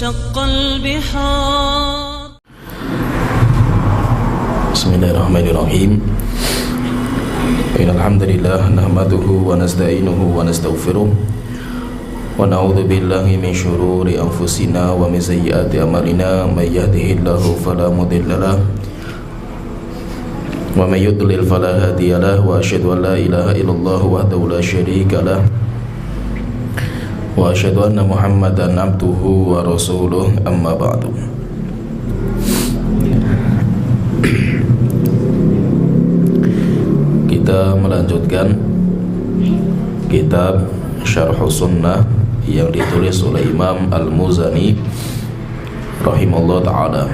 وانشق البحار. بسم الله الرحمن الرحيم. إن الحمد لله نحمده ونستعينه ونستغفره ونعوذ بالله من شرور أنفسنا ومن سيئات أعمالنا من يهده الله فلا مضل له ومن يضلل فلا هادي له وأشهد أن لا إله إلا الله وحده لا شريك له وأشهد أن محمدا عبده ورسوله أما بعد. Kita melanjutkan kitab Syarh Sunnah yang ditulis oleh Imam Al-Muzani rahimahullah ta'ala.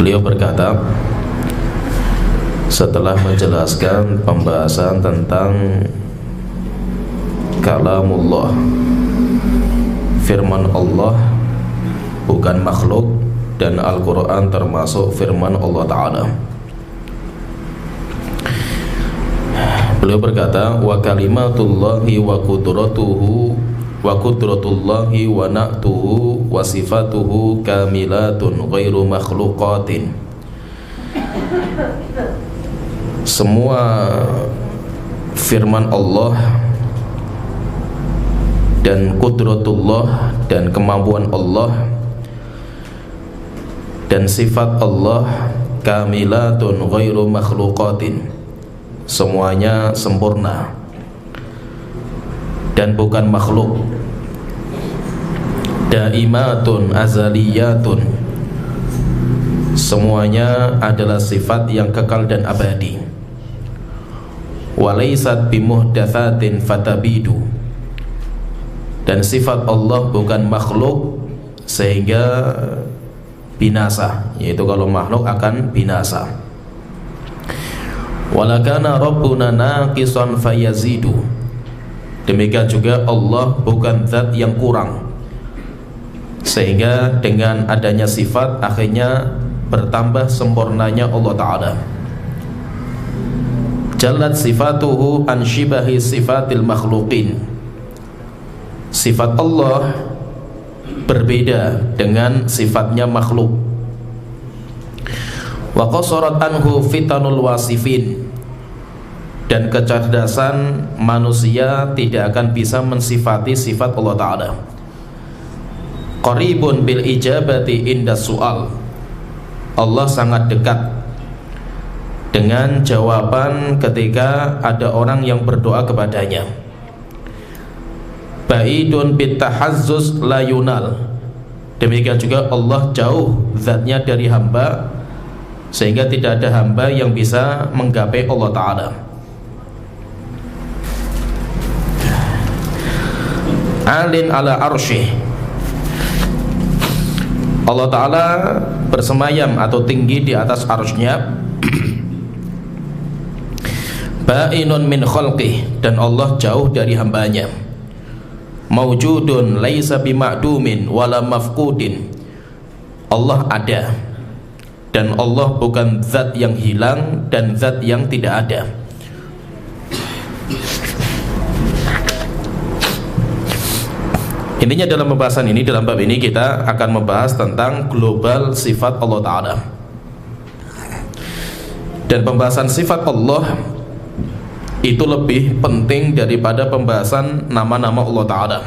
Beliau berkata, setelah menjelaskan pembahasan tentang kalamullah, firman Allah bukan makhluk, dan Al-Quran termasuk firman Allah Ta'ala. Beliau berkata, wa kalimatullahi wa qudratuhu wa qudratullahi wa na'tuhu wa sifatuhu kamilatun ghairu makhluqatin. Semua firman Allah dan qudratullah dan kemampuan Allah dan sifat Allah kamilatun ghairu makhluqatin, semuanya sempurna dan bukan makhluk. Daimatun azaliyatun, semuanya adalah sifat yang kekal dan abadi. Walaysat bimuhdatsatin fatabidu, dan sifat Allah bukan makhluk sehingga binasa, yaitu kalau makhluk akan binasa. Walakana rabbuna naqisan fayazidu, demikian juga Allah bukan zat yang kurang sehingga dengan adanya sifat akhirnya bertambah sempurnanya Allah Ta'ala. Jallat sifatuhu an shibahi sifatil makhluqin, sifat Allah berbeda dengan sifatnya makhluk. Wa qasarat anhu fitanul wasifin, dan kecerdasan manusia tidak akan bisa mensifati sifat Allah Ta'ala. Qaribun bil ijabati inda su'al, Allah sangat dekat dengan jawaban ketika ada orang yang berdoa kepadanya. Ba'idun bitahazzus la yunal, demikian juga Allah jauh zatnya dari hamba sehingga tidak ada hamba yang bisa menggapai Allah Ta'ala. Alin ala arsyih, Allah Ta'ala bersemayam atau tinggi di atas arsy-Nya. Ba'inun min khalqih, dan Allah jauh dari hambanya. Mawjudun laisa bima'dumin wala mafqudin, Allah ada dan Allah bukan zat yang hilang dan zat yang tidak ada. Intinya dalam pembahasan ini, dalam bab ini kita akan membahas tentang global sifat Allah Ta'ala. Dan pembahasan sifat Allah itu lebih penting daripada pembahasan nama-nama Allah Ta'ala.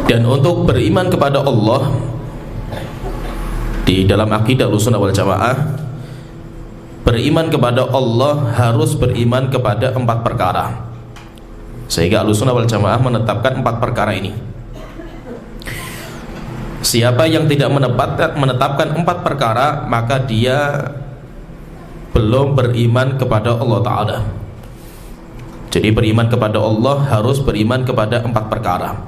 Dan untuk beriman kepada Allah di dalam akidah Ahlussunnah wal Jamaah, beriman kepada Allah harus beriman kepada 4 perkara. Sehingga Ahlussunnah wal Jamaah menetapkan 4 perkara ini. Siapa yang tidak menetapkan 4 perkara, maka dia belum beriman kepada Allah Ta'ala. Jadi beriman kepada Allah harus beriman kepada 4 perkara.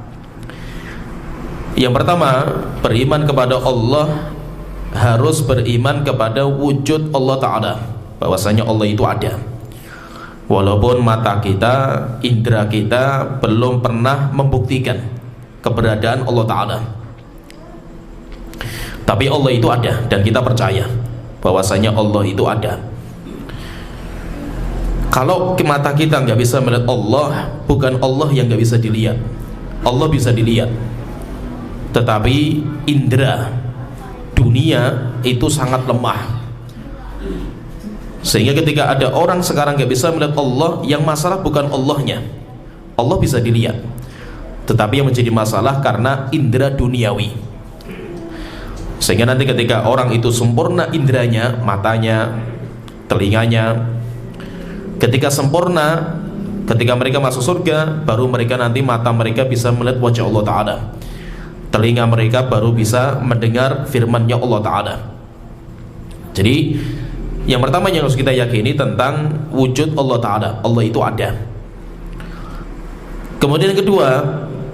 Yang pertama, beriman kepada Allah harus beriman kepada wujud Allah Ta'ala, bahwasanya Allah itu ada. Walaupun mata kita, indera kita belum pernah membuktikan keberadaan Allah Ta'ala, tapi Allah itu ada dan kita percaya bahwasanya Allah itu ada. Kalau mata kita nggak bisa melihat Allah, bukan Allah yang nggak bisa dilihat. Allah bisa dilihat, tetapi indera dunia itu sangat lemah. Sehingga ketika ada orang sekarang nggak bisa melihat Allah, yang masalah bukan Allahnya. Allah bisa dilihat, tetapi yang menjadi masalah karena indera duniawi. Sehingga nanti ketika orang itu sempurna inderanya, matanya, telinganya, ketika sempurna, ketika mereka masuk surga, baru mereka nanti mata mereka bisa melihat wajah Allah Ta'ala, telinga mereka baru bisa mendengar firman-Nya Allah Ta'ala. Jadi yang pertama yang harus kita yakini tentang wujud Allah Ta'ala, Allah itu ada. Kemudian yang kedua,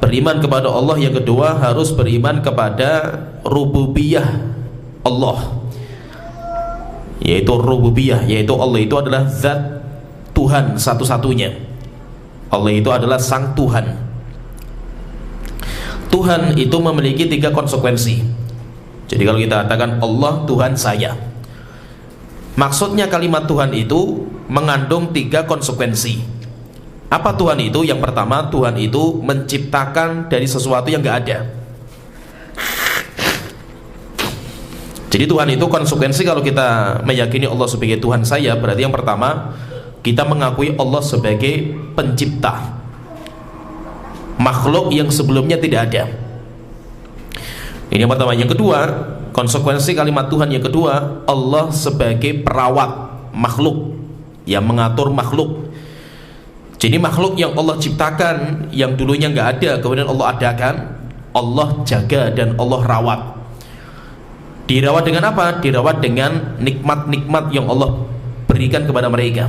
beriman kepada Allah. Yang kedua, harus beriman kepada rububiyah Allah, yaitu rububiyah, yaitu Allah itu adalah zat Tuhan satu-satunya. Allah itu adalah sang Tuhan. Tuhan itu memiliki 3 konsekuensi. Jadi kalau kita katakan Allah Tuhan saya, maksudnya kalimat Tuhan itu mengandung 3 konsekuensi. Apa Tuhan itu? Yang pertama, Tuhan itu menciptakan dari sesuatu yang gak ada. Jadi Tuhan itu konsekuensi kalau kita meyakini Allah sebagai Tuhan saya, berarti yang pertama, kita mengakui Allah sebagai pencipta makhluk yang sebelumnya tidak ada. Ini yang pertama. Yang kedua, konsekuensi kalimat Tuhan yang kedua, Allah sebagai perawat makhluk, yang mengatur makhluk. Jadi makhluk yang Allah ciptakan, yang dulunya nggak ada, kemudian Allah adakan, Allah jaga dan Allah rawat. Dirawat dengan apa? Dirawat dengan nikmat-nikmat yang Allah berikan kepada mereka.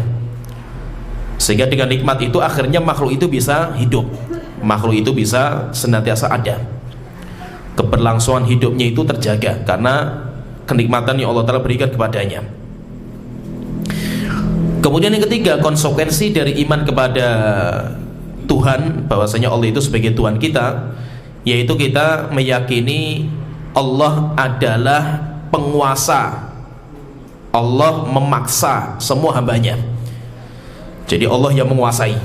Sehingga dengan nikmat itu akhirnya makhluk itu bisa hidup, makhluk itu bisa senantiasa ada, keberlangsungan hidupnya itu terjaga karena kenikmatan yang Allah Ta'ala berikan kepadanya. Kemudian yang ketiga, konsekuensi dari iman kepada Tuhan, bahwasanya Allah itu sebagai Tuhan kita, yaitu kita meyakini Allah adalah penguasa, Allah memaksa semua hambanya. Jadi Allah yang menguasai,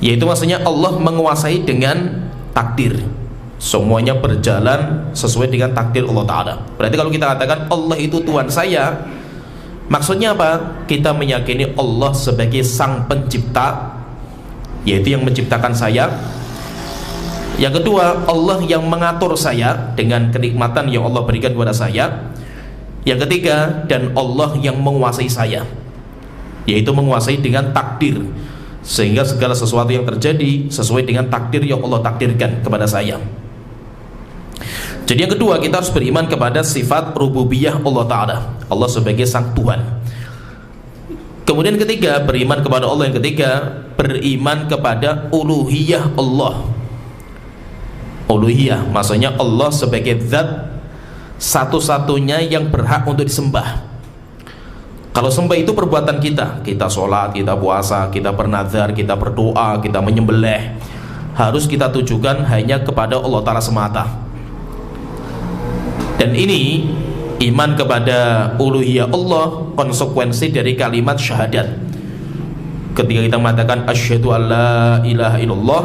yaitu maksudnya Allah menguasai dengan takdir. Semuanya berjalan sesuai dengan takdir Allah Ta'ala. Berarti kalau kita katakan Allah itu Tuhan saya, maksudnya apa? Kita meyakini Allah sebagai sang pencipta, yaitu yang menciptakan saya. Yang kedua, Allah yang mengatur saya dengan kenikmatan yang Allah berikan kepada saya. Yang ketiga, dan Allah yang menguasai saya, yaitu menguasai dengan takdir, sehingga segala sesuatu yang terjadi sesuai dengan takdir yang Allah takdirkan kepada saya. Jadi yang kedua, kita harus beriman kepada sifat rububiyah Allah Ta'ala, Allah sebagai sang Tuhan. Kemudian ketiga, beriman kepada Allah. Yang ketiga, beriman kepada uluhiyah Allah. Uluhiyah maksudnya Allah sebagai zat satu-satunya yang berhak untuk disembah. Kalau sembah itu perbuatan kita, kita sholat, kita puasa, kita bernazar, kita berdoa, kita menyembelih, harus kita tujukan hanya kepada Allah Ta'ala semata. Dan ini iman kepada uluhiyah Allah, konsekuensi dari kalimat syahadat. Ketika kita mengatakan asyhadu alla ilaha illallah,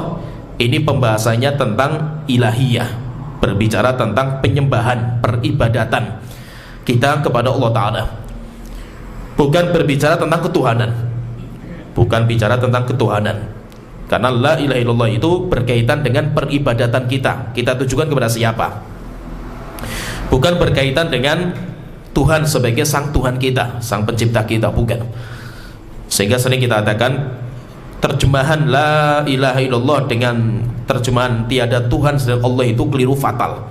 ini pembahasannya tentang ilahiyah, berbicara tentang penyembahan, peribadatan kita kepada Allah Ta'ala, bukan berbicara tentang ketuhanan, bukan bicara tentang ketuhanan. Karena la ilaha illallah itu berkaitan dengan peribadatan kita, kita tujukan kepada siapa, bukan berkaitan dengan Tuhan sebagai sang Tuhan kita, sang pencipta kita, bukan. Sehingga sering kita katakan terjemahan la ilaha illallah dengan terjemahan tiada Tuhan selain Allah itu keliru fatal.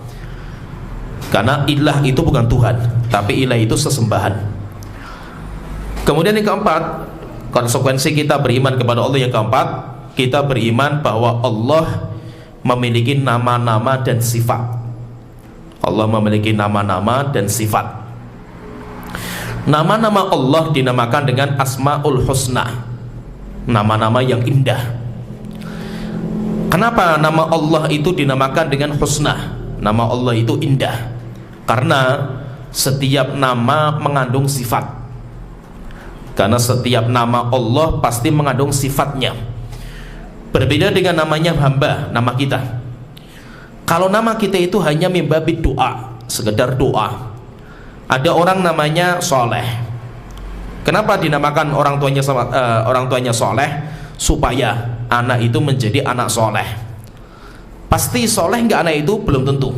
Karena ilah itu bukan Tuhan, tapi ilah itu sesembahan. Kemudian yang keempat, konsekuensi kita beriman kepada Allah. Yang keempat, kita beriman bahwa Allah memiliki nama-nama dan sifat. Allah memiliki nama-nama dan sifat. Nama-nama Allah dinamakan dengan Asmaul Husna, nama-nama yang indah. Kenapa nama Allah itu dinamakan dengan husna? Nama Allah itu indah karena setiap nama mengandung sifat. Karena setiap nama Allah pasti mengandung sifatnya. Berbeda dengan namanya hamba, nama kita. Kalau nama kita itu hanya mimbabi doa, sekedar doa. Ada orang namanya Soleh. Kenapa dinamakan orang tuanya Soleh? Supaya anak itu menjadi anak soleh. Pasti soleh nggak anak itu? Belum tentu.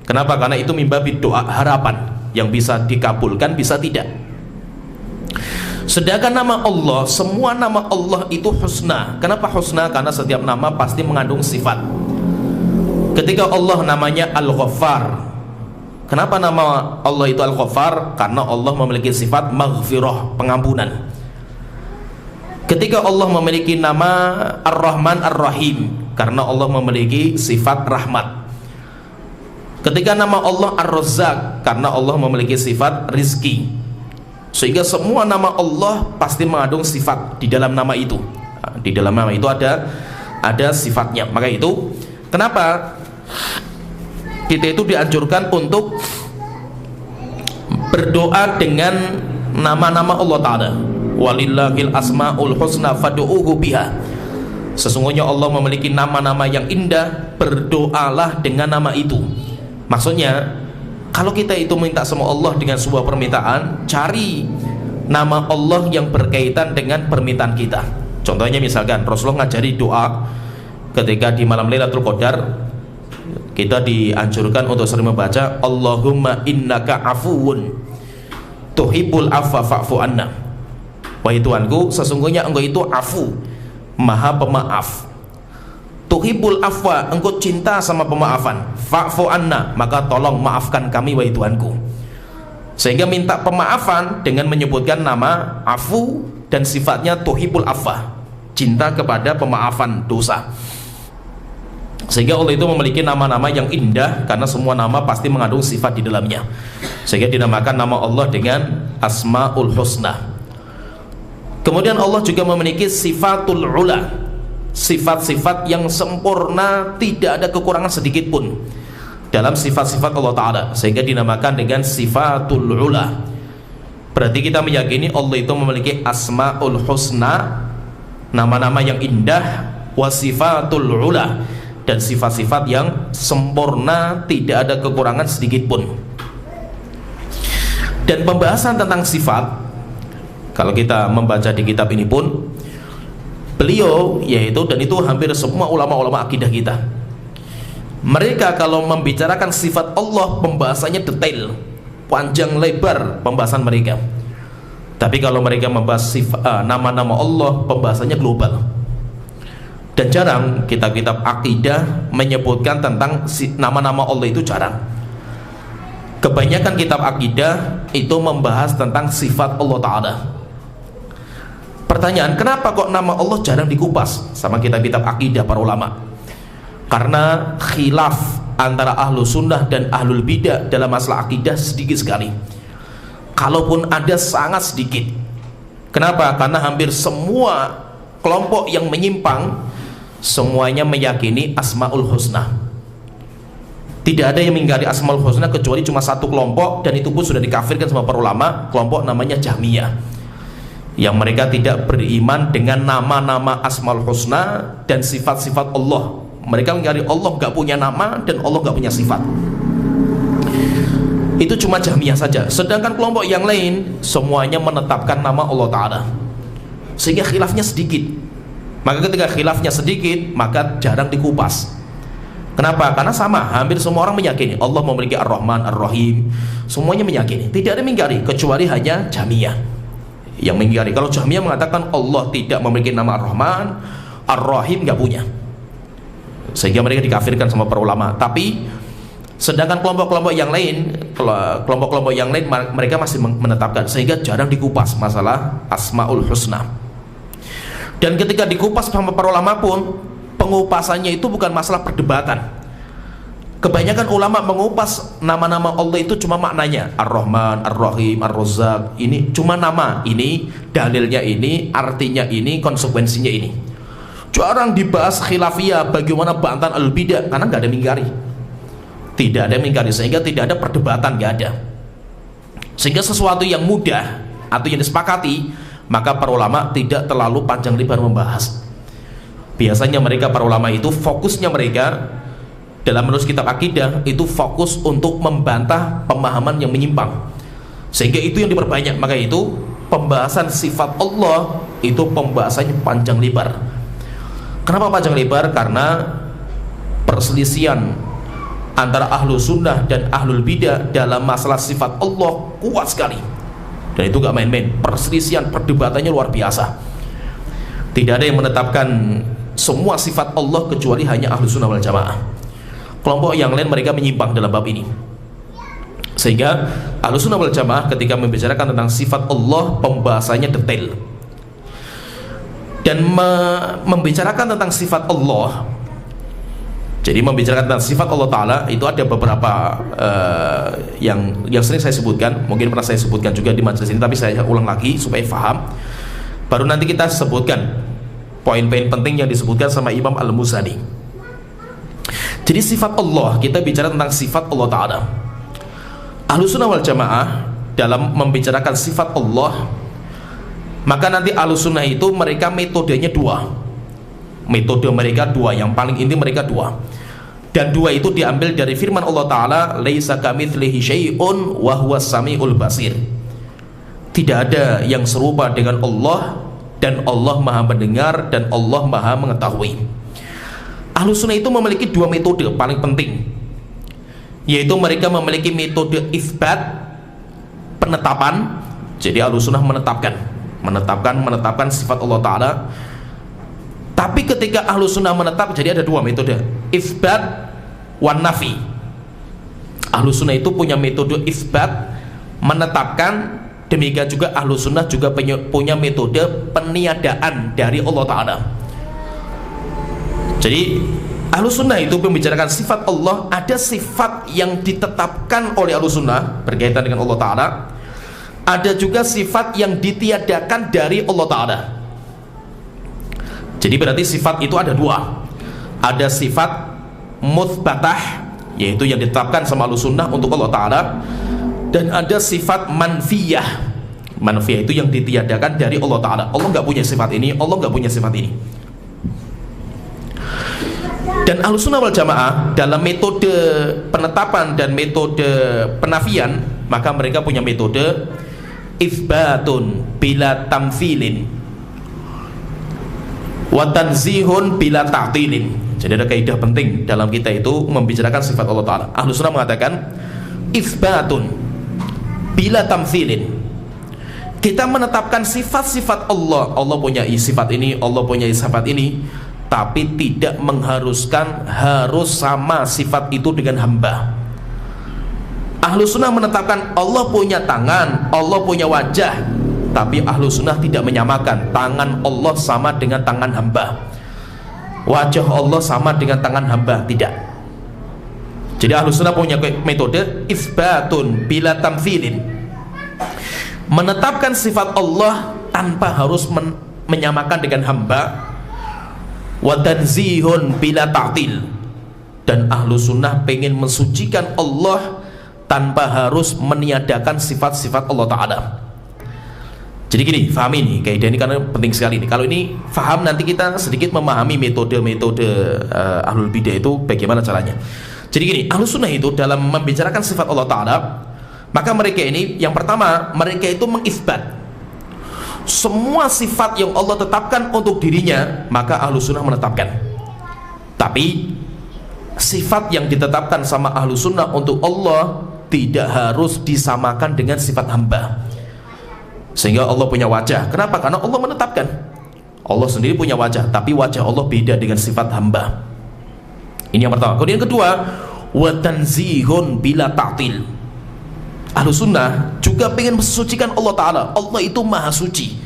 Kenapa? Karena itu mimbabi doa, harapan yang bisa dikabulkan, bisa tidak. Sedangkan nama Allah, semua nama Allah itu husna. Kenapa husna? Karena setiap nama pasti mengandung sifat. Ketika Allah namanya Al-Ghaffar, kenapa nama Allah itu Al-Ghaffar? Karena Allah memiliki sifat maghfirah, pengampunan. Ketika Allah memiliki nama Ar-Rahman Ar-Rahim, karena Allah memiliki sifat rahmat. Ketika nama Allah Ar-Razzaq, karena Allah memiliki sifat rizki. Sehingga semua nama Allah pasti mengandung sifat di dalam nama itu. Di dalam nama itu ada sifatnya. Maka itu kenapa kita itu dianjurkan untuk berdoa dengan nama-nama Allah Ta'ala. Walillahil asma'ul husna fad'uuhu biha. Sesungguhnya Allah memiliki nama-nama yang indah, berdoalah dengan nama itu. Maksudnya, kalau kita itu minta sama Allah dengan sebuah permintaan, cari nama Allah yang berkaitan dengan permintaan kita. Contohnya misalkan Rasulullah ngajari doa ketika di malam Lailatul Qadar, kita dianjurkan untuk sering membaca Allahumma innaka afuwun tuhibbul afwa fa'fu anna. Wahai Tuhanku, sesungguhnya Engkau itu afu, maha pemaaf. Tuhibbul afwa, Engkau cinta sama pemaafan. Fa'fu anna, maka tolong maafkan kami wahai Tuhanku. Sehingga minta pemaafan dengan menyebutkan nama afu dan sifatnya tuhibbul afwa, cinta kepada pemaafan dosa. Sehingga Allah itu memiliki nama-nama yang indah, karena semua nama pasti mengandung sifat di dalamnya. Sehingga dinamakan nama Allah dengan Asmaul Husna. Kemudian Allah juga memiliki sifatul ula, sifat-sifat yang sempurna, tidak ada kekurangan sedikit pun dalam sifat-sifat Allah Ta'ala, sehingga dinamakan dengan sifatul ula. Berarti kita meyakini Allah itu memiliki Asmaul Husna, nama-nama yang indah, wa sifatul ula, dan sifat-sifat yang sempurna, tidak ada kekurangan sedikit pun. Dan pembahasan tentang sifat, kalau kita membaca di kitab ini pun, beliau yaitu, dan itu hampir semua ulama-ulama akidah kita, mereka kalau membicarakan sifat Allah pembahasannya detail, panjang lebar pembahasan mereka. Tapi kalau mereka membahas nama-nama Allah, pembahasannya global. Dan jarang kitab-kitab akidah menyebutkan tentang nama-nama Allah, itu jarang. Kebanyakan kitab akidah itu membahas tentang sifat Allah Ta'ala. Pertanyaan, kenapa kok nama Allah jarang dikupas sama kitab-kitab akidah para ulama? Karena khilaf antara ahlu sunnah dan ahlul bidah dalam masalah akidah sedikit sekali. Kalaupun ada, sangat sedikit. Kenapa? Karena hampir semua kelompok yang menyimpang semuanya meyakini Asmaul Husna. Tidak ada yang mengingkari Asmaul Husna kecuali cuma satu kelompok, dan itu pun sudah dikafirkan sama para ulama, kelompok namanya Jahmiyah, yang mereka tidak beriman dengan nama-nama Asmaul Husna dan sifat-sifat Allah. Mereka mengingkari Allah nggak punya nama dan Allah nggak punya sifat. Itu cuma Jahmiyah saja. Sedangkan kelompok yang lain semuanya menetapkan nama Allah Ta'ala, sehingga khilafnya sedikit. Maka ketika khilafnya sedikit, maka jarang dikupas. Kenapa? Karena sama, hampir semua orang meyakini Allah memiliki Ar-Rahman, Ar-Rahim. Semuanya meyakini, tidak ada yang mengingkari, kecuali hanya Jahmiyah yang mengingkari. Kalau Jahmiyah mengatakan Allah tidak memiliki nama Ar-Rahman, Ar-Rahim nggak punya, sehingga mereka dikafirkan sama para ulama. Tapi sedangkan kelompok-kelompok yang lain, mereka masih menetapkan, sehingga jarang dikupas masalah Asmaul Husna. Dan ketika dikupas sama para ulama pun, pengupasannya itu bukan masalah perdebatan. Kebanyakan ulama mengupas nama-nama Allah itu cuma maknanya, Ar-Rahman, Ar-Rahim, Ar-Razzaq. Ini cuma nama, ini dalilnya ini, artinya ini, konsekuensinya ini. Jarang dibahas khilafiyah, bagaimana bantahan al-bidah, karena nggak ada mingkari. Tidak ada mingkari, sehingga tidak ada perdebatan, nggak ada. Sehingga sesuatu yang mudah atau yang disepakati, maka para ulama tidak terlalu panjang lebar membahas. Biasanya mereka, para ulama itu fokusnya mereka dalam menulis kitab akidah itu fokus untuk membantah pemahaman yang menyimpang, sehingga itu yang diperbanyak. Maka itu pembahasan sifat Allah itu pembahasannya panjang lebar. Kenapa panjang lebar? Karena perselisihan antara ahlu sunnah dan ahlul bidah dalam masalah sifat Allah kuat sekali, dan itu gak main-main. Perselisihan, perdebatannya luar biasa. Tidak ada yang menetapkan semua sifat Allah kecuali hanya ahlu sunnah wal jamaah. Kelompok yang lain mereka menyimpang dalam bab ini, sehingga ahlu sunnah wal jamaah ketika membicarakan tentang sifat Allah pembahasannya detail. Dan membicarakan tentang sifat Allah, jadi membicarakan tentang sifat Allah Ta'ala itu ada beberapa yang sering saya sebutkan, mungkin pernah saya sebutkan juga di majelis ini, tapi saya ulang lagi supaya faham. Baru nanti kita sebutkan poin-poin penting yang disebutkan sama Imam Al-Muzani. Jadi sifat Allah, kita bicara tentang sifat Allah Ta'ala. Ahlussunnah wal jamaah dalam membicarakan sifat Allah, maka nanti ahlussunnah itu mereka metodenya dua. Metode mereka dua, yang paling inti mereka dua. Dan dua itu diambil dari firman Allah Ta'ala, laisa kamitslihi syai'un wa huwas samiul basir. Tidak ada yang serupa dengan Allah, dan Allah maha mendengar dan Allah maha mengetahui. Ahlussunnah itu memiliki dua metode paling penting, yaitu mereka memiliki metode isbat, penetapan. Jadi ahlussunnah menetapkan sifat Allah Ta'ala. Tapi ketika ahlussunnah menetap, jadi ada dua metode, isbat wan nafi. Ahlussunnah itu punya metode isbat, menetapkan. Demikian juga ahlussunnah juga punya metode peniadaan dari Allah Ta'ala. Jadi ahlussunnah itu membicarakan sifat Allah, ada sifat yang ditetapkan oleh ahlussunnah berkaitan dengan Allah Ta'ala, ada juga sifat yang ditiadakan dari Allah Ta'ala. Jadi berarti sifat itu ada dua, ada sifat mutsbatah, yaitu yang ditetapkan sama ahlussunnah untuk Allah Ta'ala, dan ada sifat manfiyah. Manfiyah itu yang ditiadakan dari Allah Ta'ala. Allah nggak punya sifat ini, Allah nggak punya sifat ini. Dan ahlussunnah wal jamaah dalam metode penetapan dan metode penafian, maka mereka punya metode isbatun bila tamthilin wa tanzihun bila ta'tilin. Jadi ada kaidah penting dalam kita itu membicarakan sifat Allah Ta'ala. Ahlussunnah mengatakan isbatun bila tamthilin, kita menetapkan sifat-sifat Allah. Allah punya sifat ini, Allah punya sifat ini, tapi tidak mengharuskan harus sama sifat itu dengan hamba. Ahlussunnah menetapkan Allah punya tangan, Allah punya wajah, tapi ahlussunnah tidak menyamakan tangan Allah sama dengan tangan hamba, wajah Allah sama dengan tangan hamba, tidak. Jadi ahlussunnah punya metode isbatun bila tamthilin, menetapkan sifat Allah tanpa harus menyamakan dengan hamba, wa tanzihun bila ta'til, dan ahlussunnah pengen mensucikan Allah tanpa harus meniadakan sifat-sifat Allah Ta'ala. Jadi gini, fahami ini kaidah ini karena penting sekali ini. Kalau ini faham, nanti kita sedikit memahami metode-metode ahlul bidah itu bagaimana caranya. Jadi gini, ahlussunnah itu dalam membicarakan sifat Allah Ta'ala, maka mereka ini yang pertama, mereka itu mengisbat semua sifat yang Allah tetapkan untuk dirinya, maka ahlussunnah menetapkan. Tapi sifat yang ditetapkan sama ahlussunnah untuk Allah tidak harus disamakan dengan sifat hamba. Sehingga Allah punya wajah. Kenapa? Karena Allah menetapkan. Allah sendiri punya wajah, tapi wajah Allah beda dengan sifat hamba. Ini yang pertama. Kemudian yang kedua, wa tanzihun bila ta'til. Ahlussunnah juga pengen mensucikan Allah Ta'ala. Allah itu maha suci,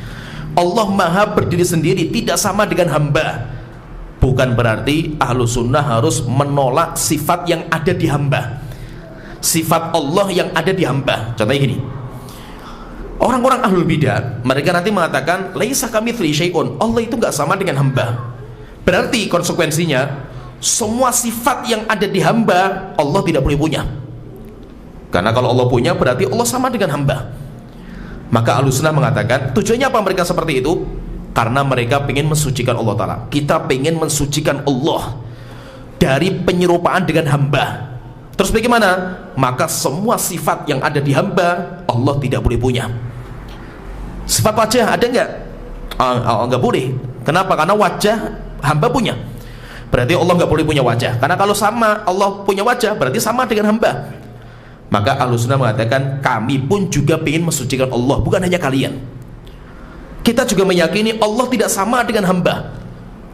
Allah maha berdiri sendiri, tidak sama dengan hamba. Bukan berarti ahlussunnah harus menolak sifat yang ada di hamba, sifat Allah yang ada di hamba. Contohnya gini, orang-orang ahlul bidah mereka nanti mengatakan laisa kamitslihi syai'un, Allah itu nggak sama dengan hamba. Berarti konsekuensinya semua sifat yang ada di hamba Allah tidak boleh punya, karena kalau Allah punya berarti Allah sama dengan hamba. Maka Ahlussunnah mengatakan tujuannya apa mereka seperti itu? Karena mereka ingin mensucikan Allah Ta'ala. Kita ingin mensucikan Allah dari penyerupaan dengan hamba. Terus bagaimana? Maka semua sifat yang ada di hamba Allah tidak boleh punya. Sifat wajah ada nggak? Nggak boleh. Kenapa? Karena wajah hamba punya. Berarti Allah nggak boleh punya wajah. Karena kalau sama Allah punya wajah, berarti sama dengan hamba. Maka Ahlussunnah mengatakan kami pun juga ingin mensucikan Allah, bukan hanya kalian. Kita juga meyakini Allah tidak sama dengan hamba.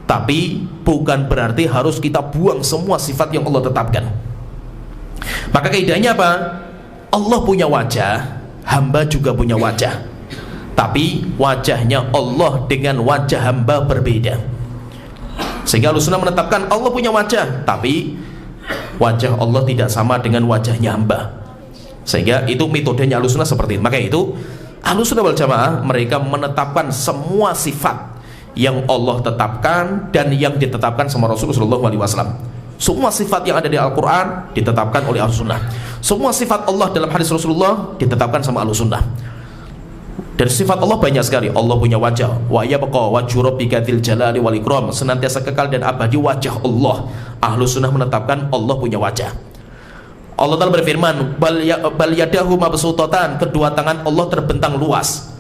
Tapi bukan berarti harus kita buang semua sifat yang Allah tetapkan. Maka kaidahnya apa? Allah punya wajah, hamba juga punya wajah. Tapi wajahnya Allah dengan wajah hamba berbeda. Sehingga Ahlussunnah menetapkan Allah punya wajah, tapi wajah Allah tidak sama dengan wajahnya hamba. Sehingga itu metodenya Ahlussunnah seperti itu. Maka itu Ahlussunnah wal Jamaah mereka menetapkan semua sifat yang Allah tetapkan dan yang ditetapkan sama Rasulullah SAW. Semua sifat yang ada di Al-Quran ditetapkan oleh Ahlussunnah. Semua sifat Allah dalam hadis Rasulullah ditetapkan sama Ahlussunnah. Dan sifat Allah banyak sekali. Allah punya wajah, wa yabqa wajhu rabbika dzil jalali wal ikram, senantiasa kekal dan abadi wajah Allah. Ahlussunnah menetapkan Allah punya wajah. Allah Ta'ala berfirman, bal yadahu mabsutatan, kedua tangan Allah terbentang luas.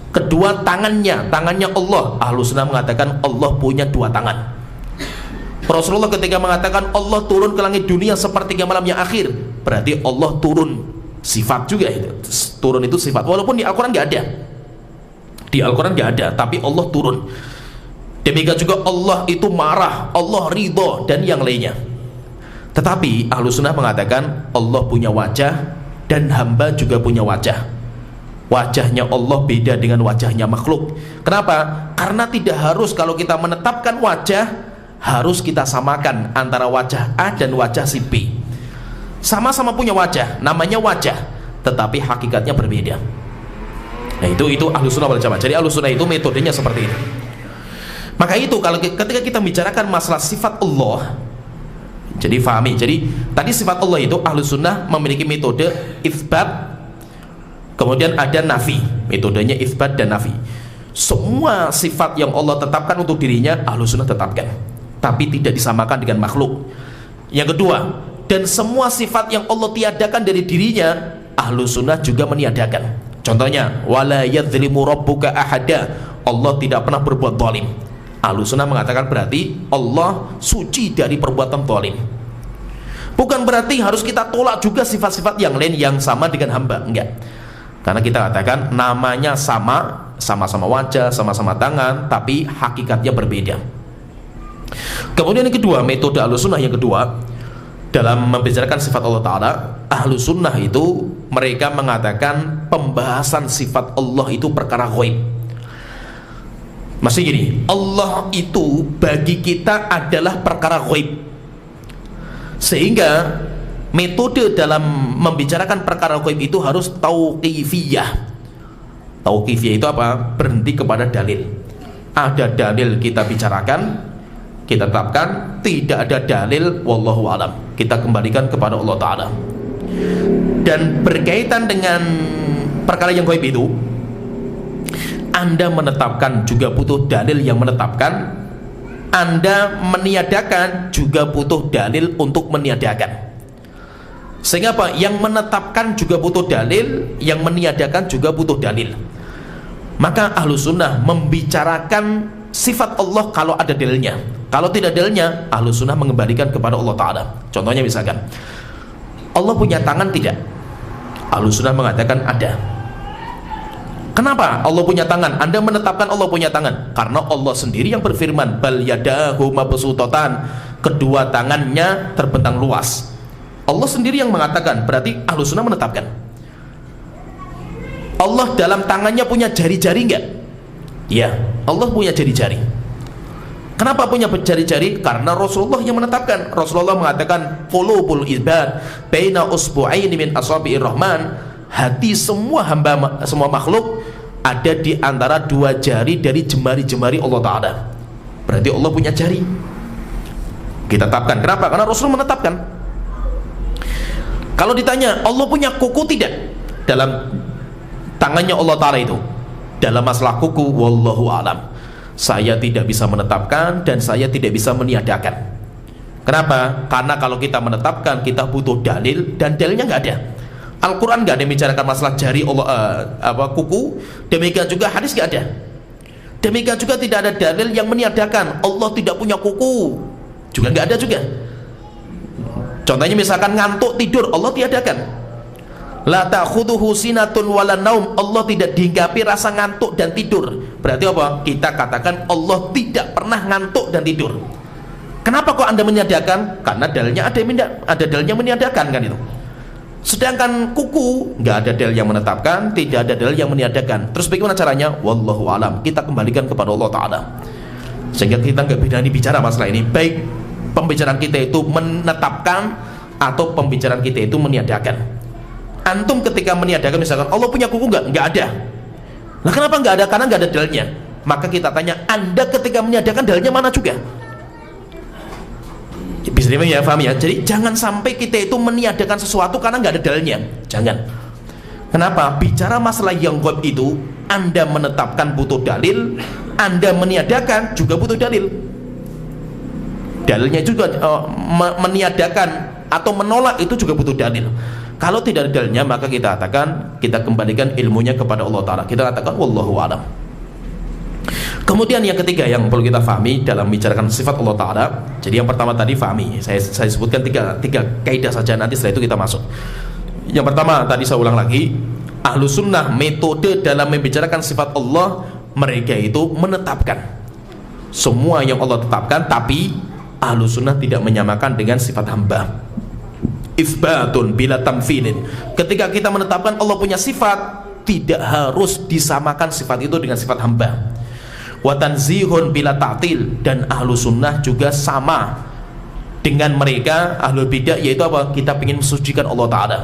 Kedua tangannya Allah. Ahlussunnah mengatakan Allah punya dua tangan. Rasulullah ketika mengatakan Allah turun ke langit dunia sepertiga malam yang akhir, berarti Allah turun, sifat juga itu. Turun itu sifat, walaupun di Al-Quran nggak ada. Di Al-Quran nggak ada, tapi Allah turun. Demikian juga Allah itu marah, Allah ridho, dan yang lainnya. Tetapi Ahlussunnah mengatakan Allah punya wajah dan hamba juga punya wajah. Wajahnya Allah beda dengan wajahnya makhluk. Kenapa? Karena tidak harus kalau kita menetapkan wajah harus kita samakan antara wajah A dan wajah si B. Sama-sama punya wajah, namanya wajah, tetapi hakikatnya berbeda. Nah itu Ahlussunnah wal Jamaah. Jadi Ahlussunnah itu metodenya seperti itu. Maka itu kalau ketika kita bicarakan masalah sifat Allah, jadi fahami. Jadi tadi sifat Allah itu Ahlussunnah memiliki metode itsbat, kemudian ada nafi. Metodenya itsbat dan nafi. Semua sifat yang Allah tetapkan untuk dirinya Ahlussunnah tetapkan, tapi tidak disamakan dengan makhluk. Yang kedua, dan semua sifat yang Allah tiadakan dari dirinya Ahlussunnah juga meniadakan. Contohnya, wala yadzlimu rabbuka ahada, Allah tidak pernah berbuat zalim. Ahlussunnah mengatakan berarti Allah suci dari perbuatan zalim. Bukan berarti harus kita tolak juga sifat-sifat yang lain yang sama dengan hamba, enggak. Karena kita katakan namanya sama, sama-sama wajah, sama-sama tangan, tapi hakikatnya berbeda. Kemudian yang kedua, metode Ahlussunnah yang kedua dalam membicarakan sifat Allah Ta'ala, Ahlussunnah itu mereka mengatakan pembahasan sifat Allah itu perkara ghaib. Masih gini, Allah itu bagi kita adalah perkara ghaib. Sehingga metode dalam membicarakan perkara ghaib itu harus tauqifiyah. Tauqifiyah itu apa? Berhenti kepada dalil. Ada dalil kita bicarakan, kita tetapkan. Tidak ada dalil, wallahu alam, kita kembalikan kepada Allah Ta'ala. Dan berkaitan dengan perkara yang ghaib itu, Anda menetapkan juga butuh dalil yang menetapkan, Anda meniadakan juga butuh dalil untuk meniadakan. Sehingga apa? Yang menetapkan juga butuh dalil, yang meniadakan juga butuh dalil. Maka Ahlussunnah membicarakan sifat Allah kalau ada dalilnya. Kalau tidak dalilnya, Ahlussunnah mengembalikan kepada Allah Ta'ala. Contohnya misalkan Allah punya tangan tidak? Ahlussunnah mengatakan ada. Kenapa Allah punya tangan? Anda menetapkan Allah punya tangan karena Allah sendiri yang berfirman, bal yadahu mabsutatan, kedua tangannya terbentang luas. Allah sendiri yang mengatakan, berarti Ahlussunnah menetapkan. Allah dalam tangannya punya jari-jari enggak? Ya, Allah punya jari-jari. Kenapa punya jari-jari? Karena Rasulullah yang menetapkan. Rasulullah mengatakan, qulubul ibad baina usbu'aini min asabi'ir rahman, hati semua hamba, semua makhluk ada di antara dua jari dari jemari-jemari Allah Ta'ala. Berarti Allah punya jari. Kita tetapkan. Kenapa? Karena Rasul menetapkan. Kalau ditanya Allah punya kuku tidak? Dalam tangannya Allah Ta'ala itu. Dalam masalah kuku, wallahu alam, saya tidak bisa menetapkan dan saya tidak bisa meniadakan. Kenapa? Karena kalau kita menetapkan, kita butuh dalil, dan dalilnya nggak ada. Al-Quran nggak ada membicarakan masalah jari Allah, kuku. Demikian juga hadis nggak ada. Demikian juga tidak ada dalil yang meniadakan Allah tidak punya kuku, juga nggak ada juga. Contohnya misalkan ngantuk tidur, Allah tiadakan. La ta'khudhuhu sinatun wala naum, Allah tidak dihinggapi rasa ngantuk dan tidur. Berarti apa? Kita katakan Allah tidak pernah ngantuk dan tidur. Kenapa kok Anda meniadakan? Karena dalilnya ada dalilnya meniadakan, kan itu. Sedangkan kuku nggak ada dalil yang menetapkan, tidak ada dalil yang meniadakan. Terus bagaimana caranya? Wallahu alam. Kita kembalikan kepada Allah Ta'ala. Sehingga kita nggak berani bicara masalah ini, baik pembicaraan kita itu menetapkan atau pembicaraan kita itu meniadakan. Antum ketika meniadakan, misalkan Allah punya kuku, nggak ada. Nah, kenapa nggak ada? Karena nggak ada dalilnya. Maka kita tanya, Anda ketika meniadakan dalilnya mana juga? Bisa ya, paham ya? Jadi jangan sampai kita itu meniadakan sesuatu karena nggak ada dalilnya. Jangan. Kenapa? Bicara masalah yang gaib itu, Anda menetapkan butuh dalil, Anda meniadakan juga butuh dalil. Dalilnya juga meniadakan atau menolak itu juga butuh dalil. Kalau tidak ada dalilnya, maka kita katakan, kita kembalikan ilmunya kepada Allah Ta'ala. Kita katakan wallahu a'lam. Kemudian yang ketiga yang perlu kita fahami dalam membicarakan sifat Allah Ta'ala. Jadi yang pertama tadi fahami, saya sebutkan tiga kaidah saja, nanti setelah itu kita masuk. Yang pertama tadi saya ulang lagi, ahlu sunnah metode dalam membicarakan sifat Allah, mereka itu menetapkan semua yang Allah tetapkan, tapi ahlu sunnah tidak menyamakan dengan sifat hamba. Ifbatun bila tamfilin. Ketika kita menetapkan Allah punya sifat, tidak harus disamakan sifat itu dengan sifat hamba. Wa tanzihun bila ta'til, dan ahlu sunnah juga sama dengan mereka ahlu bidah, yaitu apa? Kita ingin mensucikan Allah Ta'ala,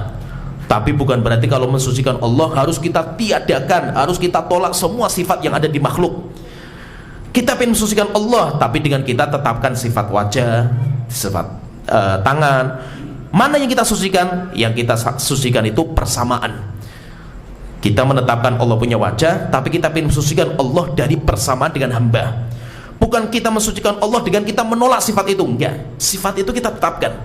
tapi bukan berarti kalau mensucikan Allah harus kita tiadakan, harus kita tolak semua sifat yang ada di makhluk. Kita ingin mensucikan Allah, tapi dengan kita tetapkan sifat wajah, sifat tangan. Mana yang kita sucikan? Yang kita sucikan itu persamaan. Kita menetapkan Allah punya wajah, tapi kita ingin mensucikan Allah dari persamaan dengan hamba. Bukan kita mensucikan Allah dengan kita menolak sifat itu, enggak. Sifat itu kita tetapkan,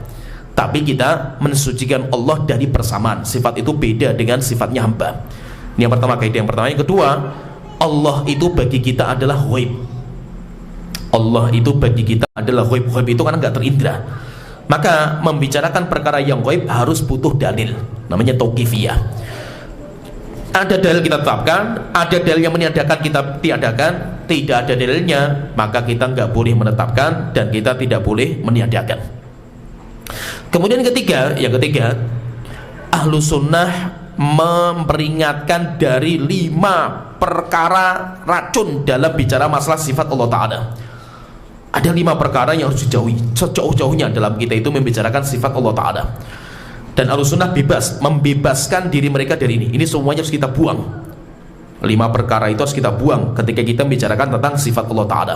tapi kita mensucikan Allah dari persamaan. Sifat itu beda dengan sifatnya hamba. Ini yang pertama, kaidah yang pertama. Yang kedua, Allah itu bagi kita adalah ghaib. Allah itu bagi kita adalah ghaib. Ghaib itu karena enggak terindra. Maka membicarakan perkara yang ghaib harus butuh dalil, namanya tauqifiyah. Ada dalil kita tetapkan, ada dalil yang meniadakan kita tiadakan. Tidak ada dalilnya, maka kita nggak boleh menetapkan dan kita tidak boleh meniadakan. Kemudian yang ketiga, ahlu sunnah memperingatkan dari 5 perkara racun dalam bicara masalah sifat Allah Ta'ala. Ada 5 perkara yang harus dijauhi sejauh-jauhnya dalam kita itu membicarakan sifat Allah Ta'ala. Dan Ahlussunnah membebaskan diri mereka dari ini. Ini semuanya harus kita buang. 5 perkara itu harus kita buang ketika kita membicarakan tentang sifat Allah Ta'ala.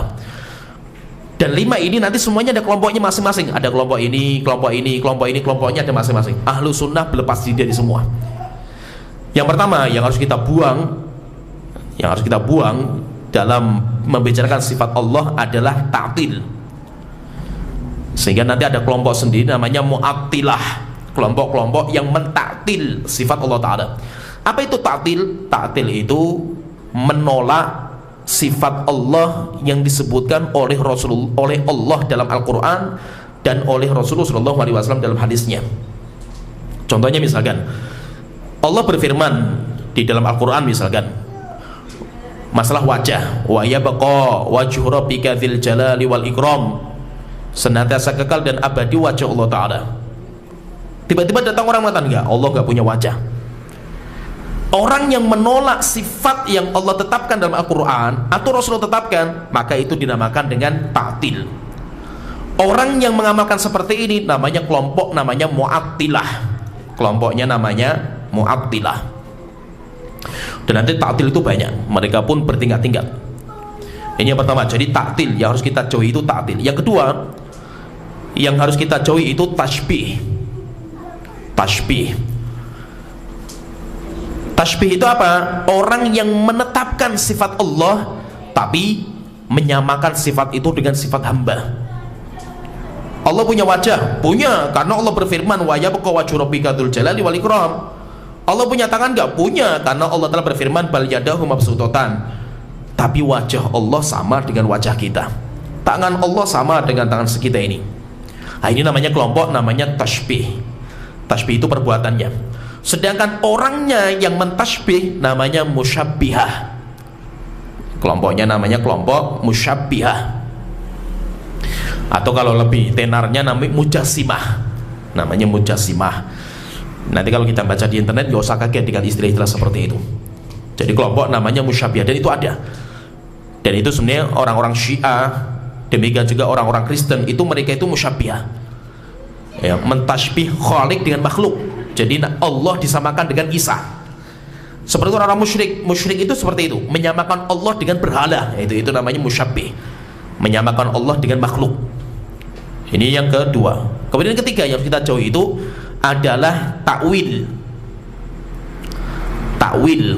Dan 5 ini nanti semuanya ada kelompoknya masing-masing. Ada kelompok ini, kelompok ini, kelompok ini, kelompoknya ada masing-masing. Ahlussunnah berlepas diri dari semua. Yang pertama yang harus kita buang, dalam membicarakan sifat Allah adalah ta'til. Sehingga nanti ada kelompok sendiri namanya mu'attilah. Kelompok-kelompok yang mentaktil sifat Allah Ta'ala. Apa itu ta'til? Ta'til itu menolak sifat Allah yang disebutkan oleh Allah dalam Al-Quran dan oleh Rasulullah SAW dalam hadisnya. Contohnya misalkan Allah berfirman di dalam Al-Quran, misalkan masalah wajah, wa yabqa wajhu rabbika dzil jalali wal ikram, senantiasa kekal dan abadi wajah Allah Ta'ala. Tiba-tiba datang orang mengatakan, enggak, Allah enggak punya wajah. Orang yang menolak sifat yang Allah tetapkan dalam Al-Quran atau Rasulullah tetapkan, maka itu dinamakan dengan ta'til. Orang yang mengamalkan seperti ini namanya kelompok, namanya mu'attilah. Kelompoknya namanya mu'attilah. Dan nanti ta'til itu banyak, mereka pun bertingkat-tingkat. Ini yang pertama, jadi ta'til yang harus kita jauhi itu ta'til. Yang kedua yang harus kita jauhi itu tashbih. Tashbih itu apa? Orang yang menetapkan sifat Allah tapi menyamakan sifat itu dengan sifat hamba. Allah punya wajah, punya, karena Allah berfirman wa yabqa wajhu rabbika dzul jalali wal ikram. Allah punya tangan enggak? Punya, karena Allah telah berfirman bal yadahu mabsutatan. Tapi wajah Allah sama dengan wajah kita, tangan Allah sama dengan tangan kita ini. Nah, ini namanya kelompok, namanya tashbih. Tashbih itu perbuatannya. Sedangkan orangnya yang mentashbih namanya musyabbihah. Kelompoknya namanya kelompok musyabbihah. Atau kalau lebih tenarnya namanya mujassimah. Namanya mujassimah. Nanti kalau kita baca di internet gak usah kaget dengan istilah-istilah seperti itu. Jadi kelompok namanya musyabbihah, dan itu ada. Dan itu sebenarnya orang-orang Syiah, demikian juga orang-orang Kristen, itu mereka itu musyabbihah. Ya, mentashbih khalik dengan makhluk. Jadi Allah disamakan dengan Isa. Seperti orang musyrik. Musyrik itu seperti itu, menyamakan Allah dengan berhala. Itu namanya musyabbih, menyamakan Allah dengan makhluk. Ini yang kedua. Kemudian yang ketiga yang kita jauhi itu adalah takwil. Takwil.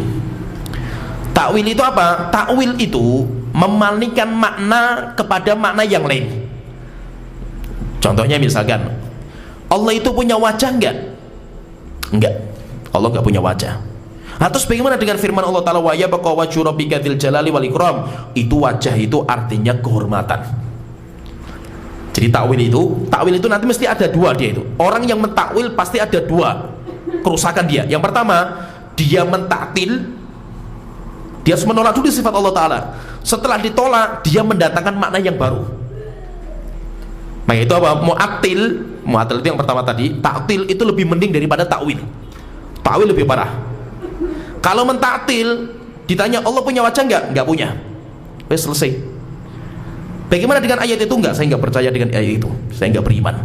Takwil itu apa? Takwil itu memalingkan makna kepada makna yang lain. Contohnya misalkan Allah itu punya wajah enggak? Enggak, Allah enggak punya wajah. Nah, terus bagaimana dengan firman Allah Ta'ala wa yabqa wajhu rabbika dzil jalali wal ikram? Itu wajah itu artinya kehormatan. Jadi takwil itu nanti mesti ada dua dia itu. Orang yang mentakwil pasti ada dua kerusakan dia. Yang pertama, dia mentaktil, dia harus menolak dulu sifat Allah Ta'ala. Setelah ditolak, dia mendatangkan makna yang baru. Nah itu apa? Mu'attil itu yang pertama tadi. Taktil itu lebih mending daripada takwil. Takwil lebih parah. Kalau mentaktil, ditanya Allah punya wajah enggak? Enggak punya. Wes selesai. Bagaimana dengan ayat itu? Enggak, saya enggak percaya dengan ayat itu, saya enggak beriman.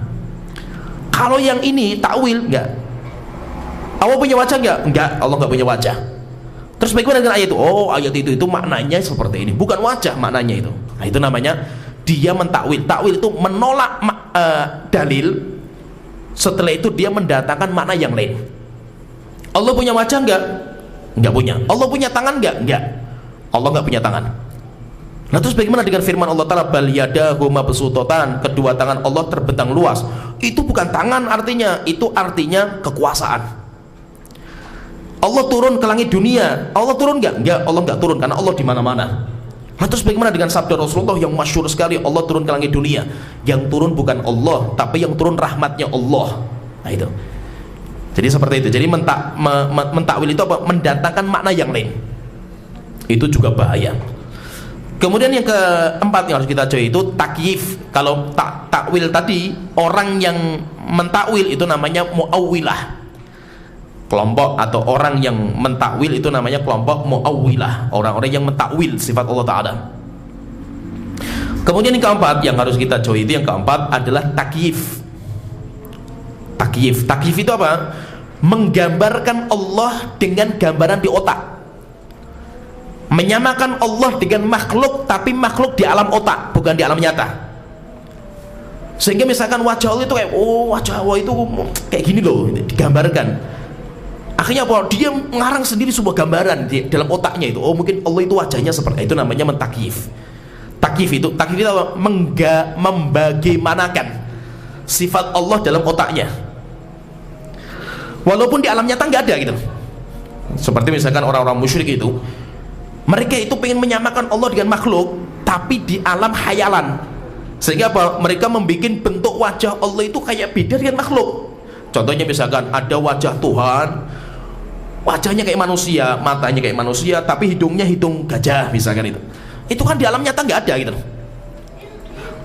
Kalau yang ini takwil, enggak. Allah punya wajah enggak? Enggak, Allah enggak punya wajah. Terus bagaimana dengan ayat itu? Oh, ayat itu maknanya seperti ini, bukan wajah maknanya itu. Nah, itu namanya dia mentakwil. Takwil itu menolak dalil, setelah itu dia mendatangkan makna yang lain. Allah punya wajah enggak? Enggak punya. Allah punya tangan enggak? Enggak. Allah enggak punya tangan. Nah terus bagaimana dengan firman Allah Ta'ala bal yadahu mabsutatan, kedua tangan Allah terbentang luas? Itu bukan tangan artinya, itu artinya kekuasaan. Allah turun ke langit dunia, Allah turun enggak? Enggak, Allah enggak turun, karena Allah di mana-mana. Nah terus bagaimana dengan sabda Rasulullah yang masyhur sekali, Allah turun ke langit dunia? Yang turun bukan Allah, tapi yang turun rahmatnya Allah. Nah itu. Jadi seperti itu. Jadi mentakwil itu apa? Mendatangkan makna yang lain. Itu juga bahaya. Kemudian yang keempat yang harus kita jauhi itu takyif. Kalau takwil tadi, orang yang mentakwil itu namanya muawwilah. Kelompok atau orang yang mentakwil itu namanya kelompok muawwilah, orang-orang yang mentakwil sifat Allah Ta'ala. Kemudian yang keempat yang harus kita jauhi itu, yang keempat adalah takyif. Takyif itu apa? Menggambarkan Allah dengan gambaran di otak. Menyamakan Allah dengan makhluk, tapi makhluk di alam otak, bukan di alam nyata. Sehingga misalkan wajah Allah itu kayak, oh wajah Allah itu kayak gini loh, digambarkan. Akhirnya apa? Dia mengarang sendiri sebuah gambaran di dalam otaknya itu. Oh mungkin Allah itu wajahnya seperti itu, namanya mentakyif. Takyif itu apa? Membagaimanakan sifat Allah dalam otaknya, walaupun di alam nyata nggak ada gitu. Seperti misalkan orang-orang musyrik itu, mereka itu pengen menyamakan Allah dengan makhluk, tapi di alam khayalan. Sehingga apa? Mereka membuat bentuk wajah Allah itu kayak beda dengan makhluk. Contohnya misalkan ada wajah Tuhan, wajahnya kayak manusia, matanya kayak manusia, tapi hidungnya hidung gajah misalkan itu. Itu kan di alam nyata nggak ada gitu.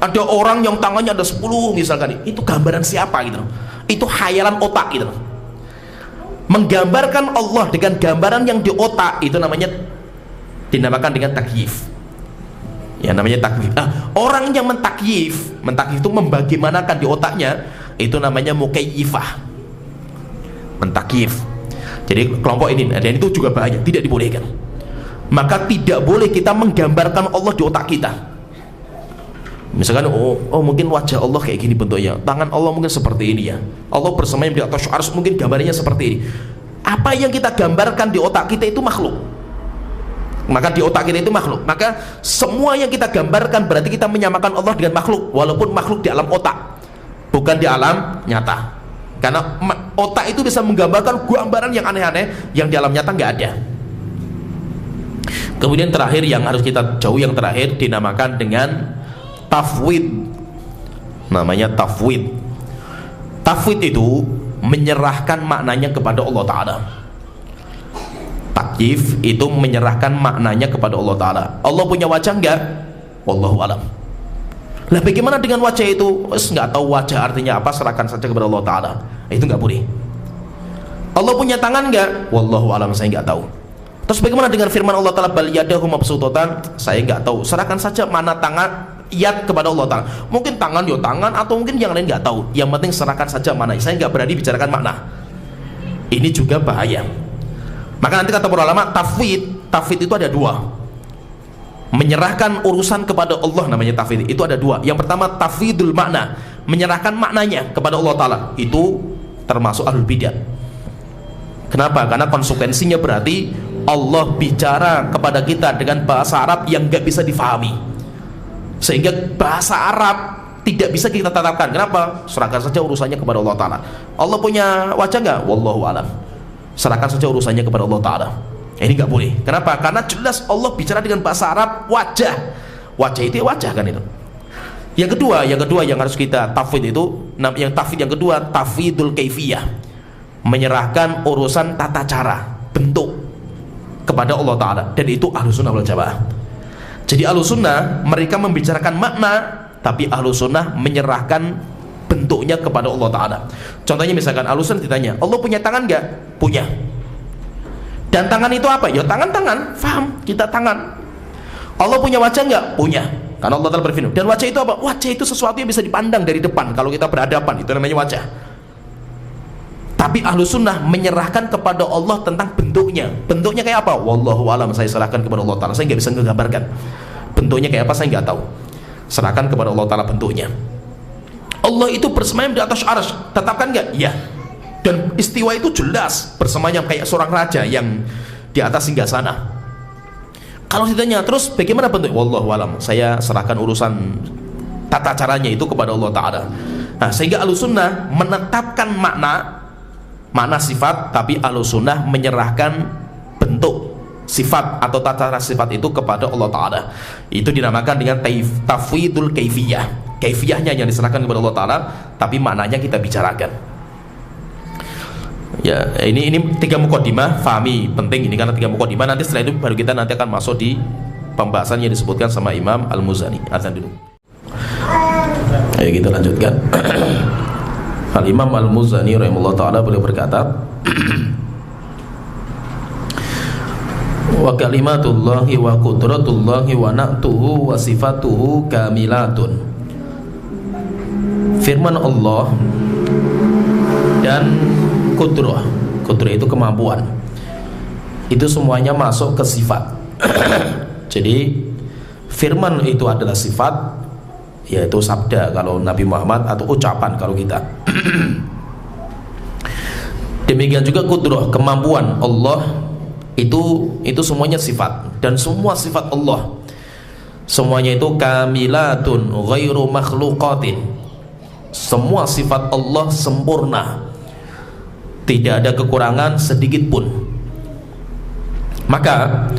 Ada orang yang tangannya ada 10 misalkan, itu gambaran siapa gitu. Itu khayalan otak gitu. Menggambarkan Allah dengan gambaran yang di otak itu namanya, dinamakan dengan takyif. Ya namanya takyif. Orang yang mentakyif itu membagaimanakan di otaknya, itu namanya mukayyifah. Mentakyif. Jadi kelompok ini, dan itu juga bahaya, tidak dibolehkan. Maka tidak boleh kita menggambarkan Allah di otak kita. Misalkan oh mungkin wajah Allah kayak gini bentuknya, tangan Allah mungkin seperti ini ya, Allah bersemayam di atas arsy, mungkin gambarnya seperti ini. apa yang kita gambarkan di otak kita itu makhluk. Maka di otak kita itu makhluk. Maka semua yang kita gambarkan berarti kita menyamakan Allah dengan makhluk, walaupun makhluk di alam otak, bukan di alam nyata. Karena otak itu bisa menggambarkan gambaran yang aneh-aneh yang di alam nyata nggak ada. Kemudian terakhir yang harus kita jauhi, yang terakhir dinamakan dengan tafwid. Namanya tafwid. Tafwid itu menyerahkan maknanya kepada Allah Ta'ala. Takyif itu menyerahkan maknanya kepada Allah Ta'ala. Allah punya wajah enggak? Wallahu alam. Lah bagaimana dengan wajah itu? Nggak tahu wajah artinya apa, serahkan saja kepada Allah Ta'ala. Itu nggak boleh. Allah punya tangan nggak? Wallahu alam, saya nggak tahu. Terus bagaimana dengan firman Allah Ta'ala, bal yadahu mabsutatan? Saya nggak tahu. Serahkan saja mana tangan, yad kepada Allah Ta'ala. Mungkin tangan ya tangan, atau mungkin yang lain nggak tahu. Yang penting serahkan saja mana. Saya nggak berani bicarakan makna. Ini juga bahaya. Maka nanti kata para ulama, tafwid itu ada dua. Menyerahkan urusan kepada Allah namanya tafwid. Itu ada dua. Yang pertama tafwidul makna, menyerahkan maknanya kepada Allah Ta'ala. Itu termasuk ahlul bidah. Kenapa? Karena konsekuensinya berarti Allah bicara kepada kita dengan bahasa Arab yang gak bisa difahami, sehingga bahasa Arab tidak bisa kita tatapkan. Kenapa? Serahkan saja urusannya kepada Allah Ta'ala. Allah punya wajah nggak? Wallahu alam. Serahkan saja urusannya kepada Allah Ta'ala. Ini nggak boleh. Kenapa? Karena jelas Allah bicara dengan bahasa Arab wajah. Wajah itu ya wajah kan itu. Yang kedua yang harus kita tafwid itu, yang tafwid yang kedua tafwidul kaifiyah, menyerahkan urusan tata cara, bentuk kepada Allah Ta'ala. Dan itu Ahlussunnah wal Jamaah. Jadi Ahlussunnah mereka membicarakan makna, tapi Ahlussunnah menyerahkan bentuknya kepada Allah Ta'ala. Contohnya misalkan Ahlussunnah ditanya, Allah punya tangan nggak? Punya. Dan tangan itu apa? Ya tangan-tangan, faham? Kita tangan. Allah punya wajah nggak? Punya. Karena Allah Ta'ala berfirman. Dan wajah itu apa? Wajah itu sesuatu yang bisa dipandang dari depan. Kalau kita berhadapan, itu namanya wajah. Tapi Ahlussunnah menyerahkan kepada Allah tentang bentuknya. Bentuknya kayak apa? Wallahu alam, saya serahkan kepada Allah Ta'ala. Saya nggak bisa menggambarkan bentuknya kayak apa, saya nggak tahu. Serahkan kepada Allah Ta'ala bentuknya. Allah itu bersemayam di atas arsy, tetapkan nggak? Ya. Dan istiwa itu jelas, bersemayam kayak seorang raja yang di atas singgasana. Kalau ditanya terus bagaimana bentuk? Wallahu alam, saya serahkan urusan tata caranya itu kepada Allah Ta'ala. Nah, sehingga Ahlussunnah menetapkan makna sifat, tapi Ahlussunnah menyerahkan bentuk sifat atau tata cara sifat itu kepada Allah Ta'ala. Itu dinamakan dengan tafwidul kaifiyah. Kaifiyahnya yang diserahkan kepada Allah Ta'ala, tapi maknanya kita bicarakan. Ya, ini 3 muqaddimah, fahami penting ini karena 3 muqaddimah. Nanti setelah itu baru kita nanti akan masuk di pembahasan yang disebutkan sama Imam Al-Muzani. Azan dulu. Ayo kita lanjutkan. Al-Imam Al-Muzani rahimahullah ta'ala beliau berkata, wa kalimatullahi wa qudratullahi wa na'tuhu wa sifatuhu kamilatun. Firman Allah dan kudrah itu kemampuan, itu semuanya masuk ke sifat. Jadi firman itu adalah sifat, yaitu sabda kalau Nabi Muhammad, atau ucapan kalau kita. Demikian juga kudrah, kemampuan Allah, itu semuanya sifat. Dan semua sifat Allah semuanya itu kamilatun ghairu makhluqatin. Semua sifat Allah sempurna, tidak ada kekurangan sedikit pun. Maka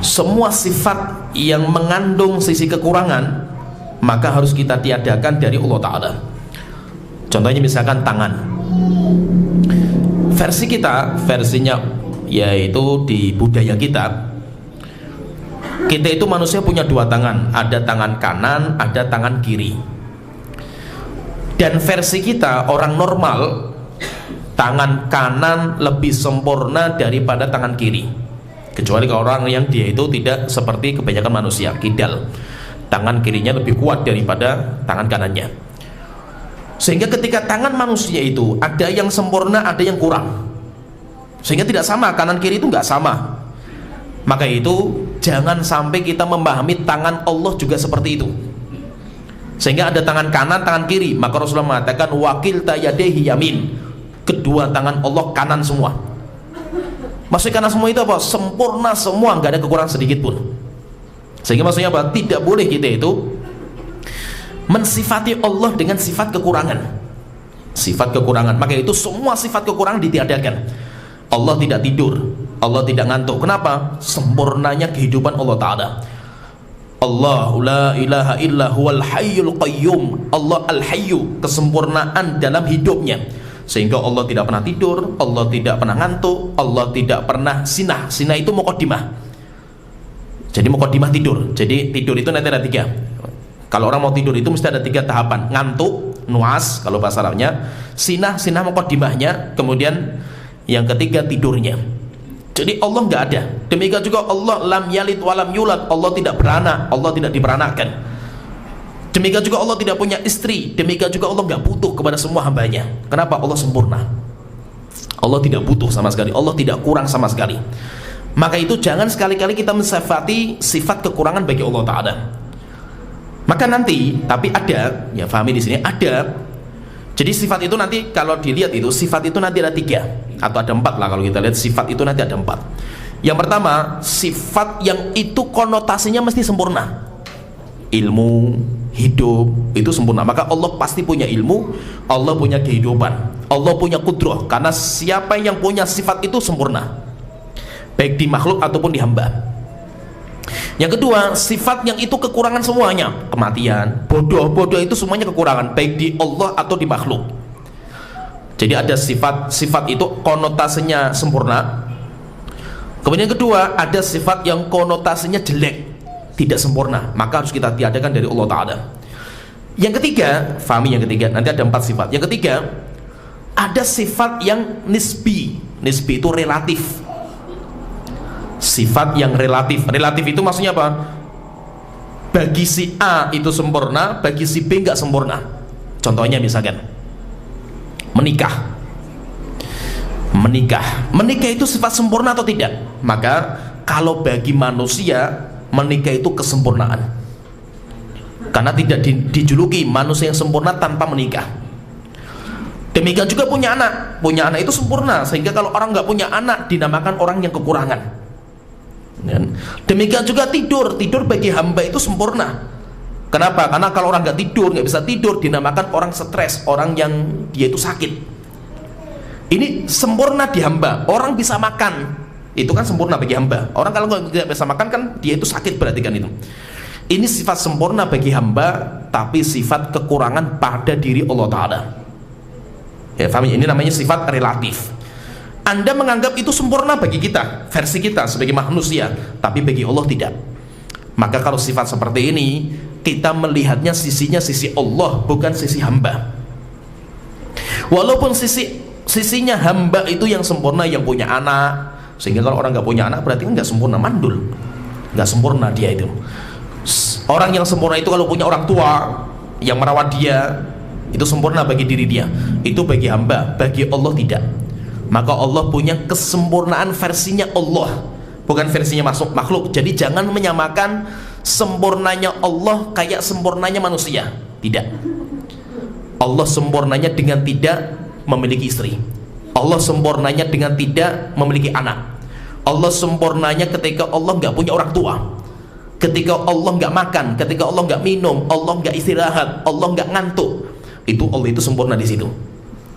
semua sifat yang mengandung sisi kekurangan, maka harus kita tiadakan dari Allah Ta'ala. Contohnya misalkan tangan. Versi kita, versinya yaitu di budaya kita itu manusia punya 2 tangan. Ada tangan kanan, ada tangan kiri. Dan versi kita orang normal, tangan kanan lebih sempurna daripada tangan kiri. Kecuali kalau orang yang dia itu tidak seperti kebanyakan manusia, kidal, tangan kirinya lebih kuat daripada tangan kanannya. Sehingga ketika tangan manusia itu ada yang sempurna, ada yang kurang, sehingga tidak sama, kanan kiri itu nggak sama. Maka itu jangan sampai kita memahami tangan Allah juga seperti itu, sehingga ada tangan kanan, tangan kiri. Maka Rasulullah mengatakan wakil tayadehi yamin, kedua tangan Allah kanan semua. Maksudnya karena semua itu apa? Sempurna semua, nggak ada kekurangan sedikit pun. Sehingga maksudnya apa? Tidak boleh kita itu mensifati Allah dengan sifat kekurangan. Sifat kekurangan, maka itu semua sifat kekurangan ditiadakan. Allah tidak tidur, Allah tidak ngantuk. Kenapa? Sempurnanya kehidupan Allah Ta'ala. Allahu la ilaha illa huwal hayyul qayyum. Allah al-hayyu, kesempurnaan dalam hidupnya. Sehingga Allah tidak pernah tidur, Allah tidak pernah ngantuk, Allah tidak pernah sinah. Sinah itu muqaddimah. Jadi muqaddimah tidur. Jadi tidur itu nanti ada 3. Kalau orang mau tidur itu mesti ada 3 tahapan. Ngantuk, nuas kalau bahasa Arabnya, sinah muqaddimahnya, kemudian yang ketiga tidurnya. Jadi Allah nggak ada. Demikian juga Allah lam yalid walam yulad. Allah tidak beranak, Allah tidak diperanakkan. Demikian juga Allah tidak punya istri. Demikian juga Allah nggak butuh kepada semua hambanya. Kenapa? Allah sempurna. Allah tidak butuh sama sekali. Allah tidak kurang sama sekali. Maka itu jangan sekali-kali kita mensifati sifat kekurangan bagi Allah Ta'ala. Maka nanti, tapi ada, ya fahami di sini ada. Jadi sifat itu nanti kalau dilihat itu sifat itu nanti ada 3 atau ada 4 lah kalau kita lihat sifat itu nanti ada 4. Yang pertama, sifat yang itu konotasinya mesti sempurna. Ilmu, hidup itu sempurna. Maka Allah pasti punya ilmu, Allah punya kehidupan, Allah punya kudrah. Karena siapa yang punya sifat itu sempurna, baik di makhluk ataupun di hamba. Yang kedua, sifat yang itu kekurangan semuanya. Kematian, bodoh itu semuanya kekurangan, baik di Allah atau di makhluk. Jadi ada sifat itu konotasinya sempurna. Kemudian yang kedua, ada sifat yang konotasinya jelek, tidak sempurna, maka harus kita tiadakan dari Allah Ta'ala. Yang ketiga, fahami yang ketiga, nanti ada 4 sifat. Yang ketiga, ada sifat yang nisbi. Nisbi itu relatif. Sifat yang relatif. Relatif itu maksudnya apa? Bagi si A itu sempurna, bagi si B nggak sempurna. Contohnya misalkan menikah itu sifat sempurna atau tidak? Maka kalau bagi manusia, menikah itu kesempurnaan. Karena tidak dijuluki manusia yang sempurna tanpa menikah. Demikian juga punya anak itu sempurna, sehingga kalau orang nggak punya anak dinamakan orang yang kekurangan. Demikian juga tidur bagi hamba itu sempurna. Kenapa? Karena kalau orang nggak bisa tidur dinamakan orang stres, orang yang dia itu sakit. Ini sempurna di hamba. Orang bisa makan, itu kan sempurna bagi hamba. Orang kalau nggak bisa makan kan dia itu sakit, berarti kan itu. Ini sifat sempurna bagi hamba, tapi sifat kekurangan pada diri Allah Ta'ala. Ya, paham? Ini namanya sifat relatif. Anda menganggap itu sempurna bagi kita, versi kita sebagai manusia, tapi bagi Allah tidak. Maka kalau sifat seperti ini, kita melihatnya sisinya sisi Allah, bukan sisi hamba. Walaupun sisinya hamba itu yang sempurna, yang punya anak. Sehingga kalau orang nggak punya anak berarti nggak sempurna, mandul, nggak sempurna dia itu. Orang yang sempurna itu kalau punya orang tua yang merawat dia, itu sempurna bagi diri dia. Itu bagi hamba, bagi Allah tidak. Maka Allah punya kesempurnaan versinya Allah, bukan versinya makhluk. Jadi jangan menyamakan sempurnanya Allah kayak sempurnanya manusia. Tidak. Allah sempurnanya dengan tidak memiliki istri. Allah sempurnanya dengan tidak memiliki anak. Allah sempurnanya ketika Allah nggak punya orang tua, ketika Allah nggak makan, ketika Allah nggak minum, Allah nggak istirahat, Allah nggak ngantuk. Itu Allah itu sempurna di situ.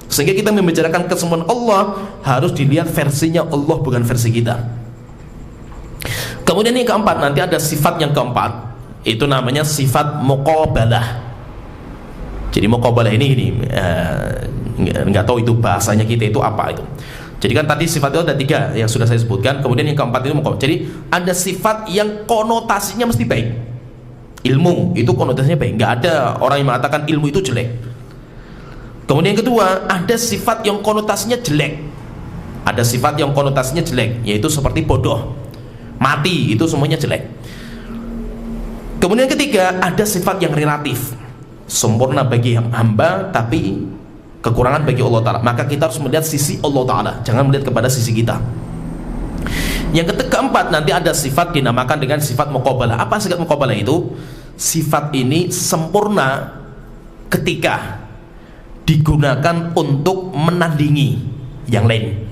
Sehingga kita membicarakan kesempurnaan Allah harus dilihat versinya Allah, bukan versi kita. Kemudian yang keempat, nanti ada sifat yang keempat, itu namanya sifat muqabalah. Jadi muqabalah ini nggak tahu itu bahasanya kita itu apa itu. Jadi kan tadi sifat itu ada 3 yang sudah saya sebutkan. Kemudian yang keempat itu muqabalah. Jadi ada sifat yang konotasinya mesti baik. Ilmu itu konotasinya baik. Nggak ada orang yang mengatakan ilmu itu jelek. Kemudian yang kedua, ada sifat yang konotasinya jelek. Ada sifat yang konotasinya jelek, yaitu seperti bodoh, mati, itu semuanya jelek. Kemudian yang ketiga, ada sifat yang relatif, sempurna bagi hamba tapi kekurangan bagi Allah Ta'ala. Maka kita harus melihat sisi Allah Ta'ala, jangan melihat kepada sisi kita. Yang keempat, nanti ada sifat dinamakan dengan sifat muqabalah. Apa sifat muqabalah itu? Sifat ini sempurna ketika digunakan untuk menandingi yang lain,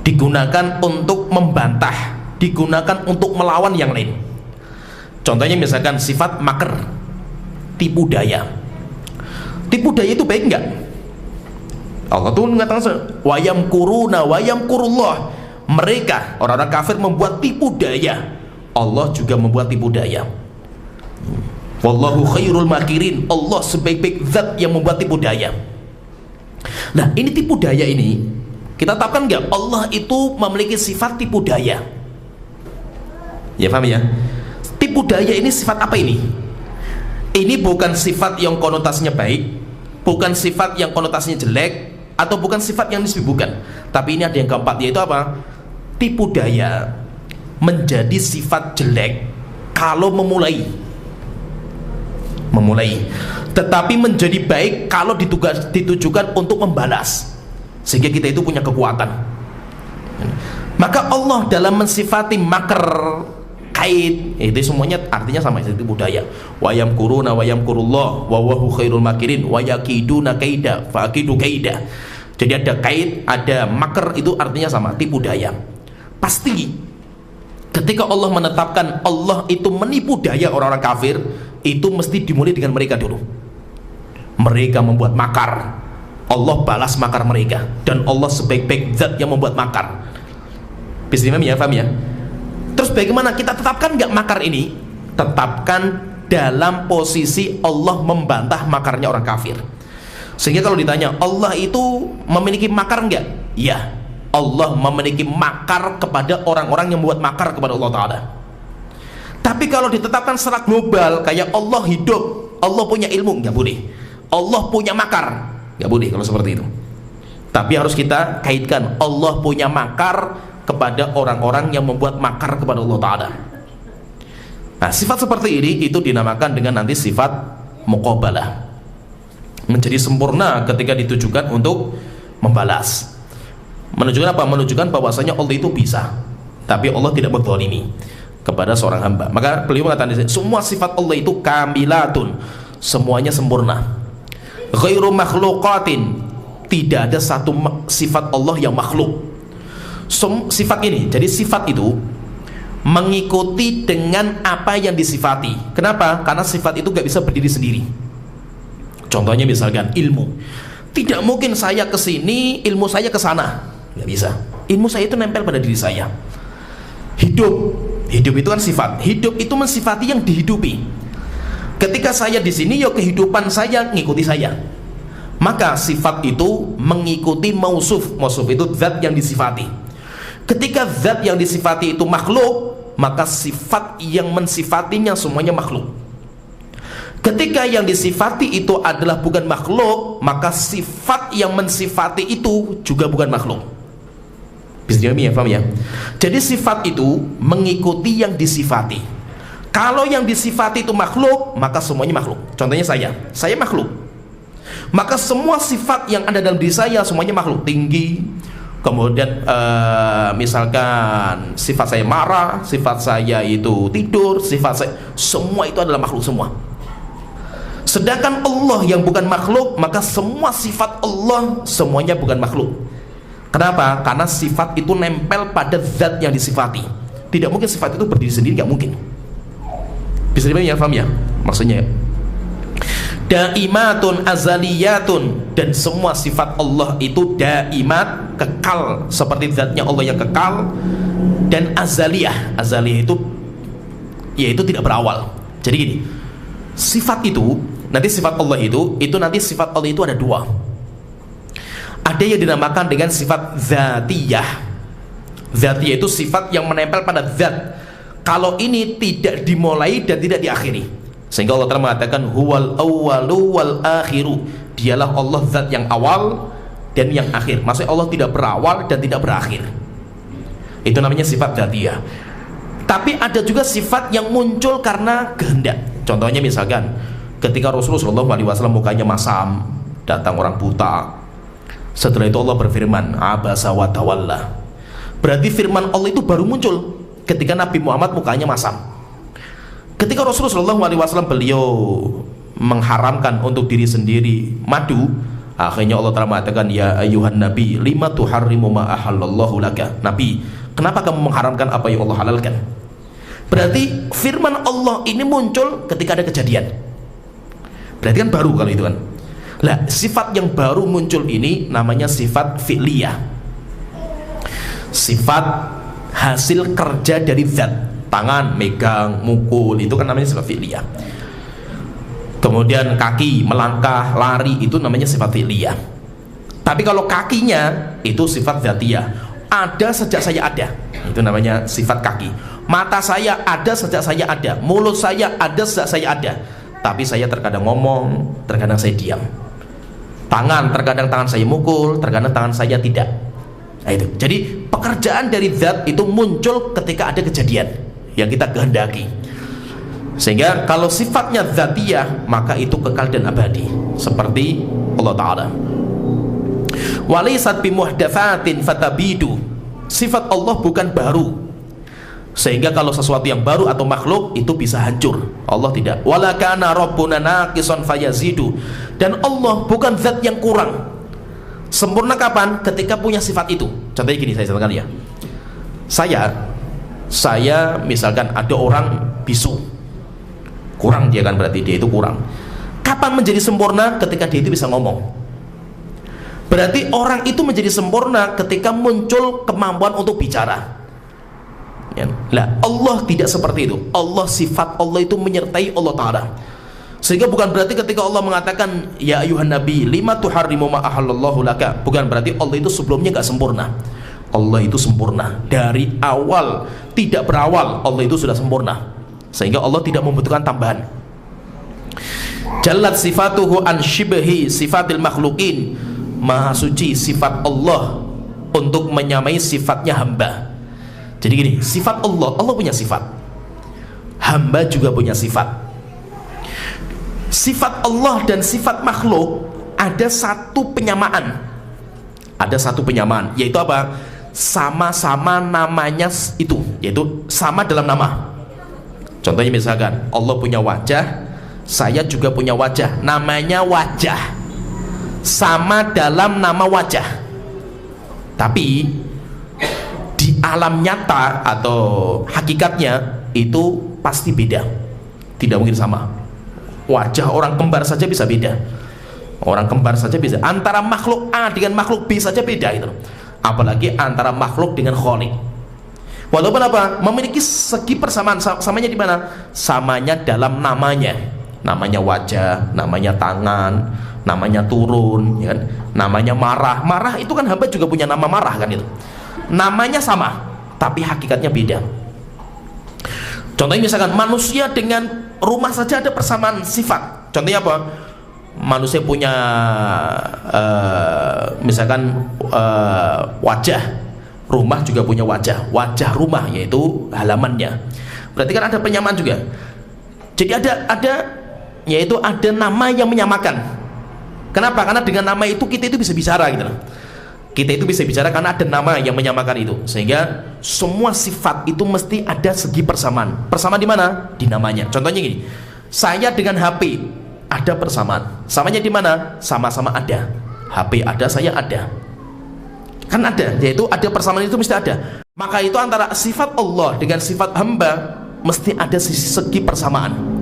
digunakan untuk membantah, digunakan untuk melawan yang lain. Contohnya misalkan sifat makar, tipu daya. Tipu daya itu baik enggak? Allah tuh mengatakan wayam kuruna wayam kurullah. Mereka orang-orang kafir membuat tipu daya, Allah juga membuat tipu daya. Wallahu khairul makirin. Allah sebaik-baik zat yang membuat tipu daya. Nah, ini tipu daya ini kita tetapkan enggak? Allah itu memiliki sifat tipu daya. Ya, paham ya? Tipu daya ini sifat apa ini? Ini bukan sifat yang konotasinya baik, bukan sifat yang konotasinya jelek, atau bukan sifat yang nisbi, bukan. Tapi ini ada yang keempat, yaitu apa? Tipu daya menjadi sifat jelek kalau memulai, tetapi menjadi baik kalau ditujukan untuk membalas, sehingga kita itu punya kekuatan. Maka Allah dalam mensifati makar, kait, itu semuanya artinya sama, itu tipu daya. Wayam kuruna wayam kurullah wawahu khairul makirin wayakiduna kaida fakidu kaida. Jadi ada kait, ada makar, itu artinya sama, tipu daya. Pasti ketika Allah menetapkan Allah itu menipu daya orang-orang kafir, itu mesti dimulai dengan mereka dulu. Mereka membuat makar, Allah balas makar mereka, dan Allah sebaik-baik zat yang membuat makar. Bisa ya, paham ya? Terus bagaimana kita tetapkan nggak makar ini? Tetapkan dalam posisi Allah membantah makarnya orang kafir. Sehingga kalau ditanya Allah itu memiliki makar nggak? Ya, Allah memiliki makar kepada orang-orang yang membuat makar kepada Allah Ta'ala. Tapi kalau ditetapkan secara global, kayak Allah hidup, Allah punya ilmu, nggak boleh. Allah punya makar, nggak boleh kalau seperti itu. Tapi harus kita kaitkan Allah punya makar kepada orang-orang yang membuat makar kepada Allah Ta'ala. Nah, sifat seperti ini itu dinamakan dengan nanti sifat muqabalah, menjadi sempurna ketika ditujukan untuk membalas. Menunjukkan apa? Menunjukkan bahwasanya Allah itu bisa, tapi Allah tidak berzalimi kepada seorang hamba. Maka beliau mengatakan semua sifat Allah itu kamilatun, semuanya sempurna. Ghairu makhluqatin, tidak ada satu sifat Allah yang makhluk. Sifat ini, jadi sifat itu mengikuti dengan apa yang disifati. Kenapa? Karena sifat itu gak bisa berdiri sendiri. Contohnya misalkan ilmu, tidak mungkin saya ke sini, ilmu saya ke sana, nggak bisa. Ilmu saya itu nempel pada diri saya. Hidup itu kan sifat. Hidup itu mensifati yang dihidupi. Ketika saya di sini, ya kehidupan saya ngikuti saya. Maka sifat itu mengikuti mausuf. Mausuf itu zat yang disifati. Ketika zat yang disifati itu makhluk, maka sifat yang mensifatinya semuanya makhluk. Ketika yang disifati itu adalah bukan makhluk, maka sifat yang mensifati itu juga bukan makhluk. Bisa dipahami ya, paham ya? Jadi sifat itu mengikuti yang disifati. Kalau yang disifati itu makhluk, maka semuanya makhluk. Contohnya saya makhluk, maka semua sifat yang ada dalam diri saya semuanya makhluk. Tinggi, kemudian misalkan sifat saya marah, sifat saya itu tidur, sifat saya, semua itu adalah makhluk semua. Sedangkan Allah yang bukan makhluk, maka semua sifat Allah semuanya bukan makhluk. Kenapa? Karena sifat itu nempel pada zat yang disifati. Tidak mungkin sifat itu berdiri sendiri, nggak mungkin. Bisa dipahami ya, paham ya? Maksudnya daimatun azaliyatun, dan semua sifat Allah itu daimat, kekal, seperti zatnya Allah yang kekal. Dan azaliyah itu yaitu tidak berawal. Jadi gini, sifat itu nanti sifat Allah itu nanti sifat Allah itu ada dua. Ada yang dinamakan dengan sifat zatiyah. Zatiyah itu sifat yang menempel pada zat. Kalau ini tidak dimulai dan tidak diakhiri, sehingga Allah Ta'ala mengatakan huwal awwalu wal akhiru, dialah Allah zat yang awal dan yang akhir. Maksudnya Allah tidak berawal dan tidak berakhir. Itu namanya sifat zatiyah. Tapi ada juga sifat yang muncul karena kehendak. Contohnya misalkan ketika Rasulullah SAW mukanya masam, datang orang buta. Setelah itu Allah berfirman, abasa wa tawalla. Berarti firman Allah itu baru muncul ketika Nabi Muhammad mukanya masam. Ketika Rasulullah SAW beliau mengharamkan untuk diri sendiri madu, Akhirnya Allah Ta'ala mengatakan, ya ayuhan nabi lima tuharrimu ma ahallallahu laka. Nabi, kenapa kamu mengharamkan apa yang Allah halalkan? Berarti firman Allah ini muncul ketika ada kejadian. Berarti kan baru kalau itu kan. Lah, sifat yang baru muncul ini namanya sifat fi'liyah. Sifat hasil kerja dari zat. Tangan, megang, mukul, itu kan namanya sifat fi'liyah. Kemudian kaki, melangkah, lari, itu namanya sifat fi'liyah. Tapi kalau kakinya, itu sifat dzatiyah. Ada sejak saya ada, itu namanya sifat kaki. Mata saya ada sejak saya ada. Mulut saya ada sejak saya ada. Tapi saya terkadang ngomong, terkadang saya diam. Tangan, terkadang tangan saya mukul, terkadang tangan saya tidak. Nah, itu. Jadi pekerjaan dari zat itu muncul ketika ada kejadian yang kita kehendaki. Sehingga kalau sifatnya dzatiyah, maka itu kekal dan abadi, seperti Allah Ta'ala. Walaysat bimuhdatsatin fatabidu. Sifat Allah bukan baru, sehingga kalau sesuatu yang baru atau makhluk itu bisa hancur. Allah tidak. Wala kana rabbuna naqisan fayazidu. Dan Allah bukan zat yang kurang. Sempurna kapan? Ketika punya sifat itu. Contohnya gini, saya contohkan ya. Saya misalkan ada orang bisu, kurang dia kan, berarti dia itu kurang. Kapan menjadi sempurna? Ketika dia itu bisa ngomong. Berarti orang itu menjadi sempurna ketika muncul kemampuan untuk bicara. Ya. Lah, Allah tidak seperti itu. Allah, sifat Allah itu menyertai Allah Ta'ala. Sehingga bukan berarti ketika Allah mengatakan ya ayuhan nabi lima tuharrimu ma ahallallahu laka, bukan berarti Allah itu sebelumnya gak sempurna. Allah itu sempurna dari awal, tidak berawal. Allah itu sudah sempurna, sehingga Allah tidak membutuhkan tambahan. Jallat sifatuhu an shibhi sifatil makhlukin. Maha suci sifat Allah untuk menyamai sifatnya hamba. Jadi gini, sifat Allah, Allah punya sifat, hamba juga punya sifat. Sifat Allah dan sifat makhluk ada satu penyamaan. Ada satu penyamaan, yaitu apa? Sama-sama namanya itu, yaitu sama dalam nama. Contohnya misalkan Allah punya wajah, saya juga punya wajah, namanya wajah. Sama dalam nama wajah. Tapi di alam nyata atau hakikatnya itu pasti beda. Tidak mungkin sama. Wajah orang kembar saja bisa beda. Orang kembar saja bisa. Antara makhluk A dengan makhluk B saja beda itu. Apalagi antara makhluk dengan Khaliq. Walaupun apa? Memiliki segi persamaan. Samanya di mana? Samanya dalam namanya. Namanya wajah, namanya tangan, namanya turun, ya kan? Namanya marah. Marah itu kan hamba juga punya nama marah kan itu. Namanya sama, tapi hakikatnya beda. Contohnya misalkan manusia dengan rumah saja ada persamaan sifat. Contohnya apa? Manusia punya misalkan wajah, rumah juga punya wajah rumah, yaitu halamannya. Berarti kan ada penyamaan juga. Jadi ada yaitu ada nama yang menyamakan. Kenapa? Karena dengan nama itu kita itu bisa bicara gitu loh. Kita itu bisa bicara karena ada nama yang menyamakan itu. Sehingga semua sifat itu mesti ada segi persamaan. Persamaan di mana? Di namanya. Contohnya gini, saya dengan HP ada persamaan. Samanya di mana? Sama-sama ada. HP ada, saya ada. Kan ada, yaitu ada persamaan itu mesti ada. Maka itu antara sifat Allah dengan sifat hamba mesti ada segi persamaan.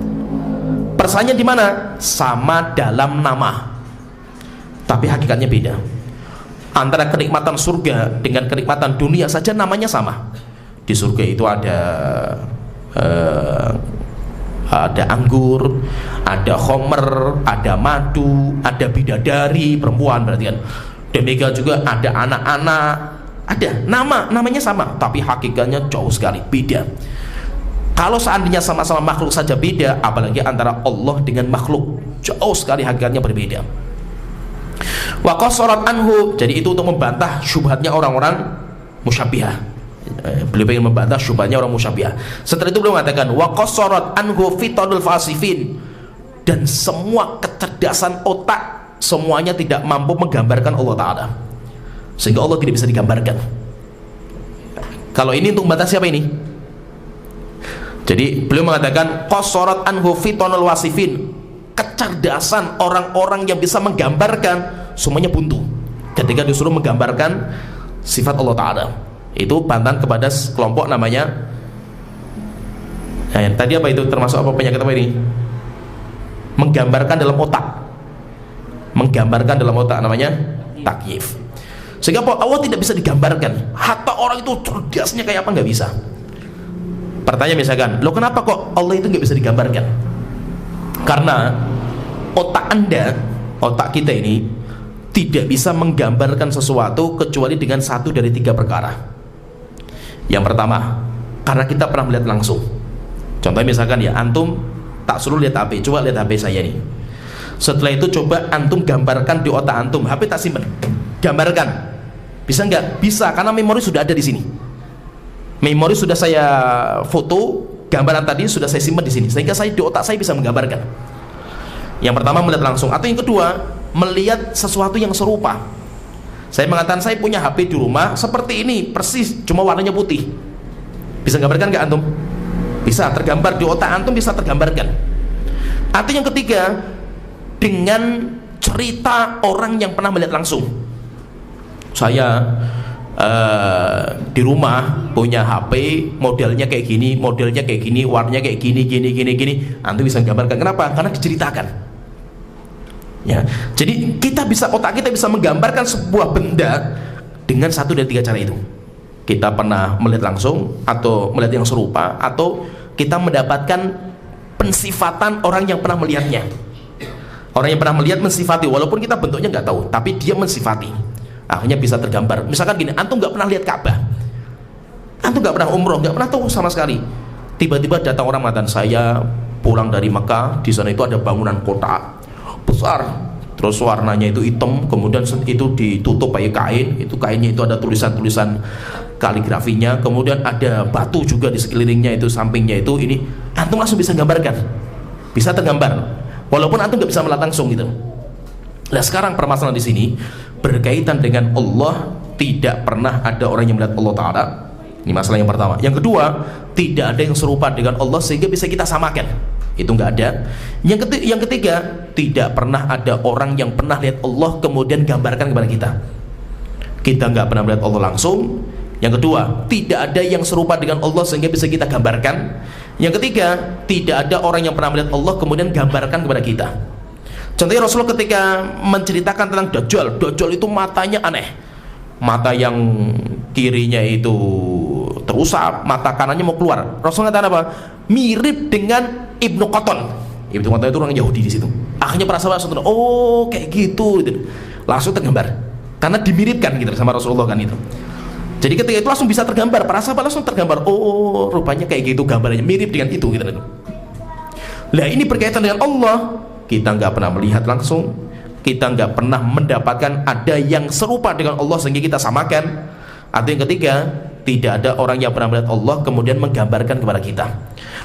Persamaannya di mana? Sama dalam nama, tapi hakikatnya beda. Antara kenikmatan surga dengan kenikmatan dunia saja namanya sama. Di surga itu ada anggur, ada khomer, ada madu, ada bidadari perempuan, berarti kan. Demikian juga ada anak-anak, ada namanya sama, tapi hakikatnya jauh sekali beda. Kalau seandainya sama-sama makhluk saja beda, apalagi antara Allah dengan makhluk, jauh sekali hakikatnya berbeda. Wa qasarat anhu, jadi itu untuk membantah syubhatnya orang-orang musyabbihah. Beliau ingin membantah syubhatnya orang musyabbihah. Setelah itu beliau mengatakan wa qasarat anhu fitanul fasifin, dan semua kecerdasan otak semuanya tidak mampu menggambarkan Allah Ta'ala, sehingga Allah tidak bisa digambarkan. Kalau ini untuk membantah siapa ini? Jadi beliau mengatakan qasarat anhu fitanul wasifin, kecerdasan orang-orang yang bisa menggambarkan semuanya buntu ketika disuruh menggambarkan sifat Allah Ta'ala. Itu bantahan kepada kelompok namanya tadi apa itu, termasuk apa penyakit apa ini? Menggambarkan dalam otak. Menggambarkan dalam otak namanya takyif. Sehingga Allah tidak bisa digambarkan. Hatta orang itu cerdasnya kayak apa, nggak bisa. Pertanyaan misalkan, loh kenapa kok Allah itu nggak bisa digambarkan? Karena otak Anda, otak kita ini tidak bisa menggambarkan sesuatu kecuali dengan satu dari tiga perkara. Yang pertama, karena kita pernah melihat langsung. Contohnya misalkan ya, antum tak suruh lihat HP, coba lihat HP saya nih. Setelah itu coba antum gambarkan di otak antum, HP tak simpen, gambarkan. Bisa nggak? Bisa, karena memori sudah ada di sini. Memori sudah saya foto, gambaran tadi sudah saya simpan di sini, sehingga saya di otak saya bisa menggambarkan. Yang pertama melihat langsung, atau yang kedua melihat sesuatu yang serupa. Saya mengatakan saya punya HP di rumah seperti ini persis, cuma warnanya putih. Bisa gambarkan nggak antum? Bisa, tergambar di otak antum, bisa tergambarkan. Atau yang ketiga, dengan cerita orang yang pernah melihat langsung. Saya di rumah punya HP, modelnya kayak gini, warnanya kayak gini. Antum bisa gambarkan. Kenapa? Karena diceritakan. Ya, jadi otak kita bisa menggambarkan sebuah benda dengan satu dari tiga cara itu. Kita pernah melihat langsung, atau melihat yang serupa, atau kita mendapatkan pensifatan orang yang pernah melihatnya. Orang yang pernah melihat mensifati, walaupun kita bentuknya nggak tahu, tapi dia mensifati. Akhirnya bisa tergambar. Misalkan gini, antum nggak pernah lihat Ka'bah, antum nggak pernah umroh, nggak pernah tahu sama sekali. Tiba-tiba datang orang mengatakan, saya pulang dari Mekah, di sana itu ada bangunan kota besar, terus warnanya itu hitam, kemudian itu ditutup pakai kain, itu kainnya itu ada tulisan-tulisan kaligrafinya, kemudian ada batu juga di sekelilingnya, itu sampingnya itu ini. Antum langsung bisa gambarkan, bisa tergambar, walaupun antum nggak bisa melihat langsung gitu. Nah sekarang permasalahan di sini berkaitan dengan Allah, tidak pernah ada orang yang melihat Allah Ta'ala. Ini masalah yang pertama. Yang kedua, tidak ada yang serupa dengan Allah sehingga bisa kita samakan. Itu nggak ada. Yang ketiga, tidak pernah ada orang yang pernah lihat Allah kemudian gambarkan kepada kita. Kita nggak pernah melihat Allah langsung. Yang kedua, tidak ada yang serupa dengan Allah sehingga bisa kita gambarkan. Yang ketiga, tidak ada orang yang pernah melihat Allah kemudian gambarkan kepada kita. Contohnya Rasulullah ketika menceritakan tentang Dajjal itu matanya aneh. Mata yang kirinya itu terusap, mata kanannya mau keluar. Rasulullah katakan apa? Mirip dengan Ibnu Qatan. Ibnu Qatan itu orang Yahudi di situ. Akhirnya para sahabat langsung, oh kayak gitu. Langsung tergambar. Karena dimiripkan gitu sama Rasulullah kan itu. Jadi ketika itu langsung bisa tergambar, para sahabat langsung tergambar. Oh, rupanya kayak gitu gambarnya, mirip dengan itu gitu. Lah ini berkaitan dengan Allah. Kita nggak pernah melihat langsung, kita nggak pernah mendapatkan ada yang serupa dengan Allah sehingga kita samakan. Atau yang ketiga, tidak ada orang yang pernah melihat Allah kemudian menggambarkan kepada kita.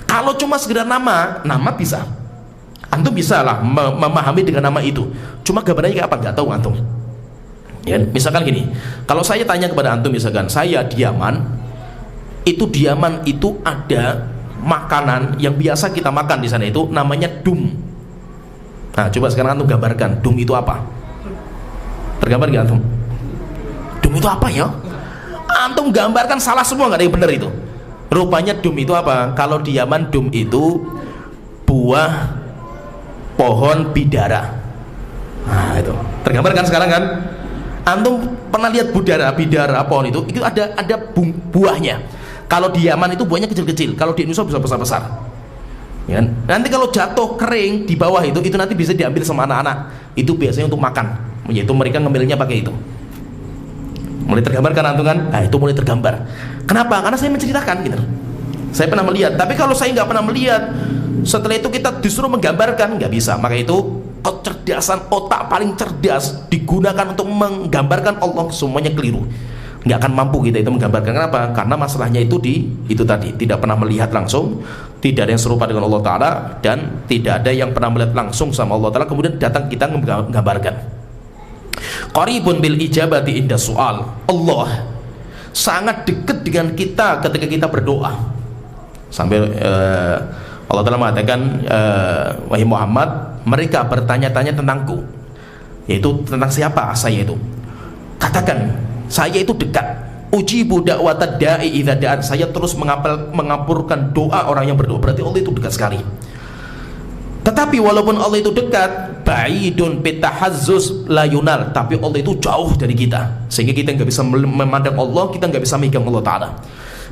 Kalau cuma sekedar nama bisa. Antum bisa lah memahami dengan nama itu. Cuma gambarnya kayak apa nggak tahu antum. Ya, misalkan gini, kalau saya tanya kepada antum, misalkan saya di Yaman, itu di Yaman itu ada makanan yang biasa kita makan di sana itu namanya dum. Nah, coba sekarang antum gambarkan dum itu apa? Tergambar nggak antum? Dum itu apa ya? Antum gambarkan salah semua, nggak ada yang benar itu. Rupanya dum itu apa? Kalau di Yaman dum itu buah pohon bidara. Nah itu tergambarkan sekarang kan? Antum pernah lihat bidara pohon itu ada buahnya. Kalau di Yaman itu buahnya kecil-kecil, kalau di Indonesia bisa besar-besar. Ya, nanti kalau jatuh kering di bawah itu nanti bisa diambil sama anak-anak. Itu biasanya untuk makan, yaitu mereka ngambilnya pakai itu. Mulai tergambar kan antum kan? Nah itu mulai tergambar. Kenapa? Karena saya menceritakan gitu. Saya pernah melihat. Tapi kalau saya nggak pernah melihat, setelah itu kita disuruh menggambarkan, nggak bisa. Maka itu kecerdasan otak paling cerdas digunakan untuk menggambarkan Allah, semuanya keliru. Nggak akan mampu kita itu menggambarkan. Kenapa? Karena masalahnya itu itu tadi, tidak pernah melihat langsung, tidak ada yang serupa dengan Allah Ta'ala, dan tidak ada yang pernah melihat langsung sama Allah Ta'ala kemudian datang kita menggambarkan. Qaribun bil ijabati inda soal. Allah sangat dekat dengan kita ketika kita berdoa. Sampai Allah Ta'ala mengatakan, wahai Muhammad, mereka bertanya-tanya tentangku. Yaitu tentang siapa saya itu. Katakan, saya itu dekat. Ujibu da'watad da'i idza da'an. Saya terus mengabulkan doa orang yang berdoa. Berarti Allah itu dekat sekali. Tetapi walaupun Allah itu dekat, ba'idun bitahazzus la yunal, tapi Allah itu jauh dari kita, sehingga kita nggak bisa memandang Allah, kita nggak bisa megang Allah Ta'ala.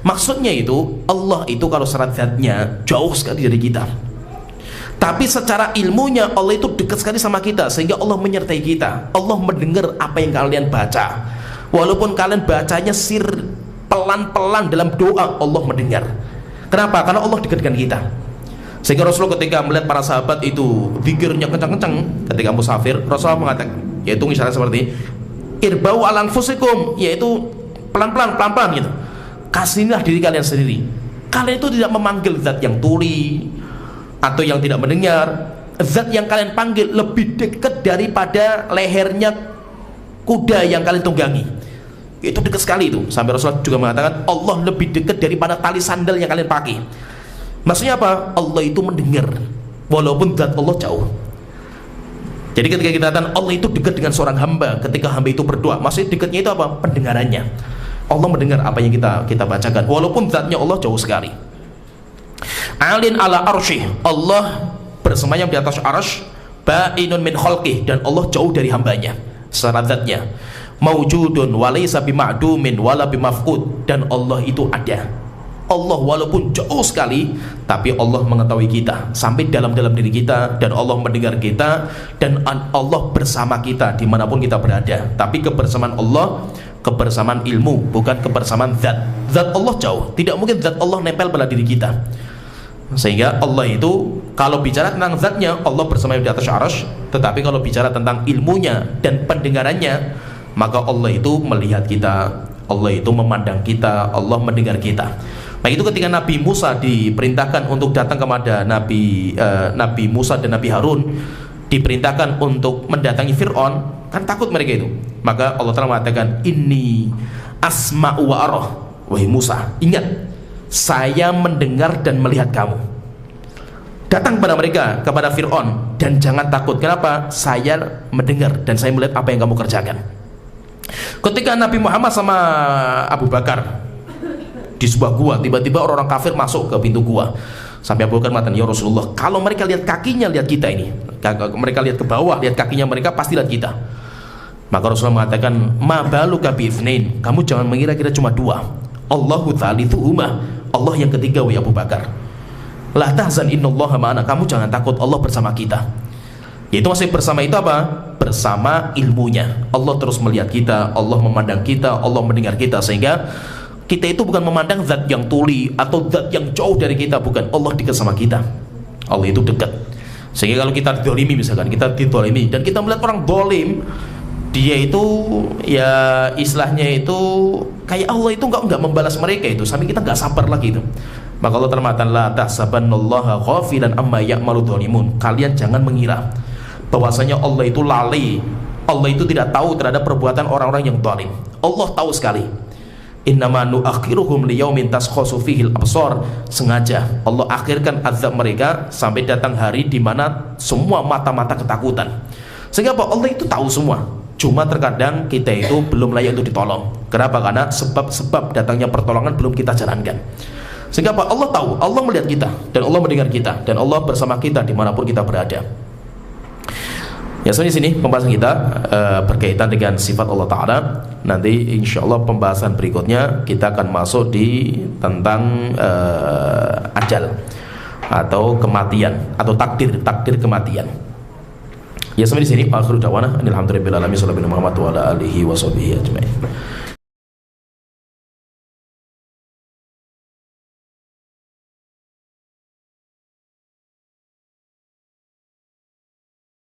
Maksudnya itu, Allah itu kalau secara zatnya jauh sekali dari kita, tapi secara ilmunya Allah itu dekat sekali sama kita, sehingga Allah menyertai kita. Allah mendengar apa yang kalian baca, walaupun kalian bacanya pelan-pelan dalam doa, Allah mendengar. Kenapa? Karena Allah dekat dengan kita. Sehingga Rasulullah ketika melihat para sahabat itu zikirnya kencang-kencang ketika musafir, Rasulullah mengatakan, yaitu isyarat seperti irbau ala anfusikum, yaitu pelan-pelan gitu. Kasihlah diri kalian sendiri. Kalian itu tidak memanggil zat yang tuli atau yang tidak mendengar. Zat yang kalian panggil lebih dekat daripada lehernya kuda yang kalian tunggangi. Itu dekat sekali itu. Sampai Rasulullah juga mengatakan Allah lebih dekat daripada tali sandal yang kalian pakai. Maksudnya apa? Allah itu mendengar walaupun zat Allah jauh. Jadi ketika kita katakan Allah itu dekat dengan seorang hamba, ketika hamba itu berdoa, maksudnya dekatnya itu apa? Pendengarannya. Allah mendengar apa yang kita bacakan walaupun zatnya Allah jauh sekali. Alin ala arsyih, Allah bersemayam di atas arsy, ba'inun min khalqih, dan Allah jauh dari hambanya secara zatnya. Maujudun walaysa bima'dumin wala bimafqud, dan Allah itu ada. Allah walaupun jauh sekali, tapi Allah mengetahui kita sampai dalam-dalam diri kita, dan Allah mendengar kita, dan Allah bersama kita dimanapun kita berada. Tapi kebersamaan Allah, kebersamaan ilmu, bukan kebersamaan zat. Zat Allah jauh, tidak mungkin zat Allah nempel pada diri kita. Sehingga Allah itu kalau bicara tentang zatnya, Allah bersama di atas arsy, tetapi kalau bicara tentang ilmunya dan pendengarannya, maka Allah itu melihat kita, Allah itu memandang kita, Allah mendengar kita. Nah itu ketika Nabi Musa diperintahkan untuk datang kepada Nabi Musa dan Nabi Harun, diperintahkan untuk mendatangi Fir'aun, kan takut mereka itu. Maka Allah Ta'ala mengatakan, inni asma'u wa arah. Wahai Musa, ingat, saya mendengar dan melihat kamu. Datang kepada mereka, kepada Fir'aun, dan jangan takut. Kenapa? Saya mendengar dan saya melihat apa yang kamu kerjakan. Ketika Nabi Muhammad sama Abu Bakar di sebuah gua, tiba-tiba orang-orang kafir masuk ke pintu gua, sampai Abu Bakar mengatakan, ya Rasulullah, kalau mereka lihat kakinya, lihat kita ini, mereka lihat ke bawah, lihat kakinya mereka, pasti lihat kita. Maka Rasulullah mengatakan, ma baluka bi'ithnain, kamu jangan mengira kita cuma dua. Allahu thalithuhuma, Allah yang ketiga, wahai Abu Bakar. La tahzan innallaha ma'ana, kamu jangan takut, Allah bersama kita. Yaitu masih bersama itu apa? Bersama ilmunya. Allah terus melihat kita, Allah memandang kita, Allah mendengar kita, sehingga kita itu bukan memandang zat yang tuli atau zat yang jauh dari kita, bukan. Allah dekat sama kita, Allah itu dekat. Sehingga kalau kita dzalimi, misalkan kita dizalimi dan kita melihat orang zalim, dia itu ya istilahnya itu kayak Allah itu enggak membalas mereka itu, sampai kita enggak sabar lagi itu. Maka Allah termatan, la tahsabannallaha ghafilan amma ya'malu dzalimun, kalian jangan mengira bahwasanya Allah itu lalai, Allah itu tidak tahu terhadap perbuatan orang-orang yang zalim. Allah tahu sekali. Innama nu'akhiruhum liyaumin taskhasu fihil absar, sengaja Allah akhirkan azab mereka sampai datang hari di mana semua mata-mata ketakutan. Sehingga apa? Allah itu tahu semua. Cuma terkadang kita itu belum layak untuk ditolong. Kenapa? Karena sebab-sebab datangnya pertolongan belum kita jalankan. Sehingga apa? Allah tahu, Allah melihat kita, dan Allah mendengar kita, dan Allah bersama kita dimanapun kita berada. Ya, so di sini pembahasan kita berkaitan dengan sifat Allah Ta'ala. Nanti insya Allah pembahasan berikutnya kita akan masuk di tentang ajal atau kematian atau takdir kematian. Ya, sampai di sini. Akhirul dawana alhamdulillahirabbil alamin, sallallahu alaihi wa alihi wasallam ajmain.